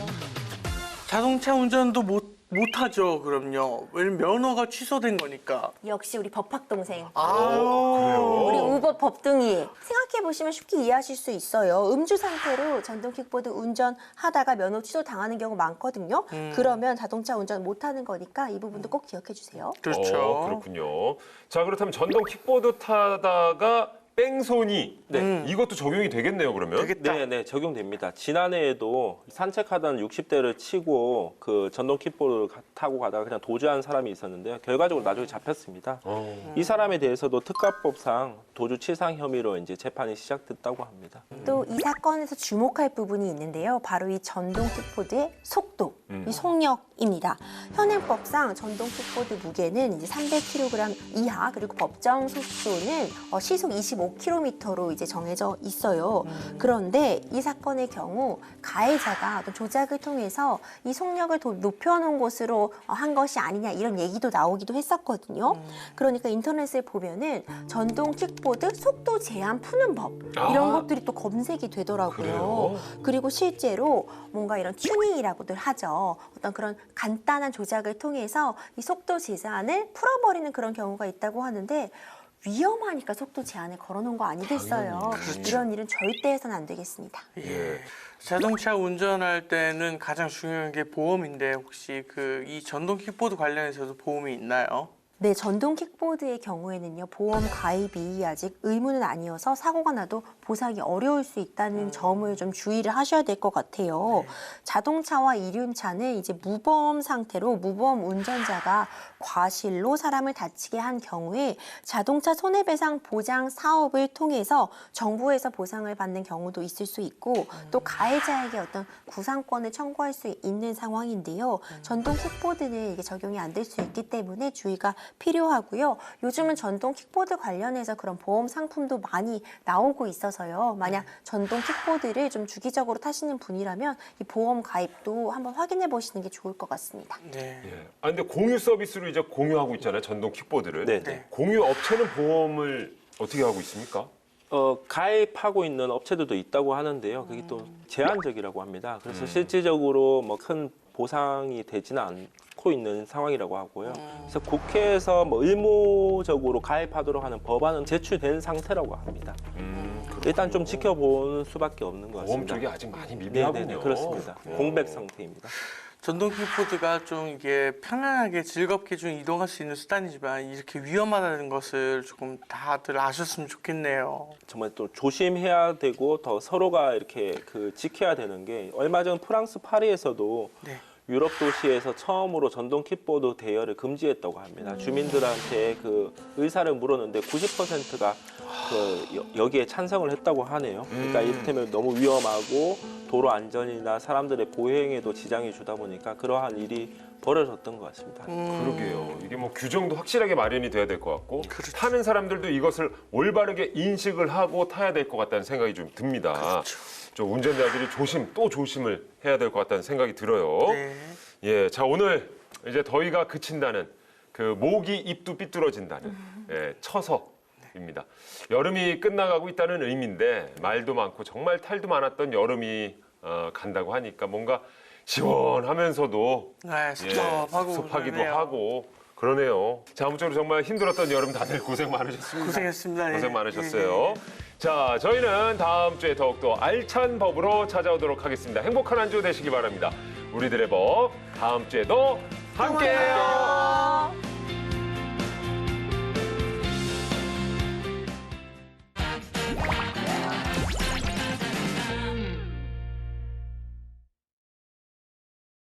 자동차 운전도 못하죠, 그럼요. 왜냐면 면허가 취소된 거니까. 역시 우리 법학 동생. 그래요? 우리 우법 법등이 생각해 보시면 쉽게 이해하실 수 있어요. 음주 상태로 전동 킥보드 운전하다가 면허 취소 당하는 경우 많거든요. 그러면 자동차 운전 못하는 거니까 이 부분도 꼭 기억해 주세요. 그렇죠. 그렇군요. 자, 그렇다면 전동 킥보드 타다가 뺑소니 이것도 적용이 되겠네요, 그러면. 되겠다. 네, 네, 적용됩니다. 지난해에도 산책하던 60대를 치고 그 전동 킥보드를 타고 가다가 그냥 도주한 사람이 있었는데요. 결과적으로 나중에 잡혔습니다. 이 사람에 대해서도 특가법상 도주치상 혐의로 이제 재판이 시작됐다고 합니다. 또 이 사건에서 주목할 부분이 있는데요. 바로 이 전동 킥보드의 속도, 이 속력입니다. 현행법상 전동 킥보드 무게는 이제 300kg 이하 그리고 법정 속도는 시속 25km로 이제 정해져 있어요. 그런데 이 사건의 경우 가해자가 어떤 조작을 통해서 이 속력을 더 높여놓은 것으로 한 것이 아니냐 이런 얘기도 나오기도 했었거든요. 그러니까 인터넷에 보면은 전동 킥보드 속도 제한 푸는 법 이런 것들이 또 검색이 되더라고요. 그래요? 그리고 실제로 뭔가 이런 튜닝이라고들 하죠. 어떤 그런 간단한 조작을 통해서 이 속도 제한을 풀어버리는 그런 경우가 있다고 하는데 위험하니까 속도 제한을 걸어놓은 거 아니겠어요. 이런 일은 절대 해서는 안 되겠습니다. 예. 자동차 운전할 때는 가장 중요한 게 보험인데 혹시 이 전동 킥보드 관련해서도 보험이 있나요? 네, 전동 킥보드의 경우에는요, 보험 가입이 아직 의무는 아니어서 사고가 나도 보상이 어려울 수 있다는 점을 좀 주의를 하셔야 될 것 같아요. 자동차와 이륜차는 이제 무보험 상태로 무보험 운전자가 과실로 사람을 다치게 한 경우에 자동차 손해배상 보장 사업을 통해서 정부에서 보상을 받는 경우도 있을 수 있고 또 가해자에게 어떤 구상권을 청구할 수 있는 상황인데요. 전동 킥보드는 이게 적용이 안 될 수 있기 때문에 주의가 필요하고요. 요즘은 전동 킥보드 관련해서 그런 보험 상품도 많이 나오고 있어서요. 만약 전동 킥보드를 좀 주기적으로 타시는 분이라면 이 보험 가입도 한번 확인해 보시는 게 좋을 것 같습니다. 네. 예. 근데 공유 서비스로 이제 공유하고 있잖아요, 전동 킥보드를. 네, 네. 공유 업체는 보험을 어떻게 하고 있습니까? 가입하고 있는 업체들도 있다고 하는데요. 그게 또 제한적이라고 합니다. 그래서 실질적으로 뭐 큰 보상이 되지는 않고 있는 상황이라고 하고요. 그래서 국회에서 뭐 의무적으로 가입하도록 하는 법안은 제출된 상태라고 합니다. 일단 좀 지켜보는 수밖에 없는 것 보험 같습니다. 쪽이 아직 많이 네, 미비하군요. 네, 네, 그렇습니다. 공백 상태입니다. 전동 킥보드가 좀 이게 편안하게 즐겁게 좀 이동할 수 있는 수단이지만 이렇게 위험하다는 것을 조금 다들 아셨으면 좋겠네요. 정말 또 조심해야 되고 더 서로가 이렇게 지켜야 되는 게 얼마 전 프랑스 파리에서도 네. 유럽 도시에서 처음으로 전동 킥보드 대여를 금지했다고 합니다. 주민들한테 의사를 물었는데 90%가 여기에 찬성을 했다고 하네요. 그러니까 이를테면 너무 위험하고 도로 안전이나 사람들의 보행에도 지장이 주다 보니까 그러한 일이 벌어졌던 것 같습니다. 그러게요. 이게 뭐 규정도 확실하게 마련이 돼야 될 것 같고 타는 사람들도 이것을 올바르게 인식을 하고 타야 될 것 같다는 생각이 좀 듭니다. 좀 운전자들이 또 조심을 해야 될 것 같다는 생각이 들어요. 네. 예, 자 오늘 이제 더위가 그친다는 모기 입도 삐뚤어진다는 쳐서 입니다. 여름이 끝나가고 있다는 의미인데 말도 많고 정말 탈도 많았던 여름이 간다고 하니까 뭔가 시원하면서도 네, 섭섭하고 섭하기도 그러네요. 하고 그러네요. 자, 아무쪼록 정말 힘들었던 여름 다들 고생 많으셨습니다. 고생했습니다. 고생 예. 많으셨어요. 자, 저희는 다음 주에 더욱더 알찬 법으로 찾아오도록 하겠습니다. 행복한 한 주 되시기 바랍니다. 우리들의 법 다음 주에도 함께해요.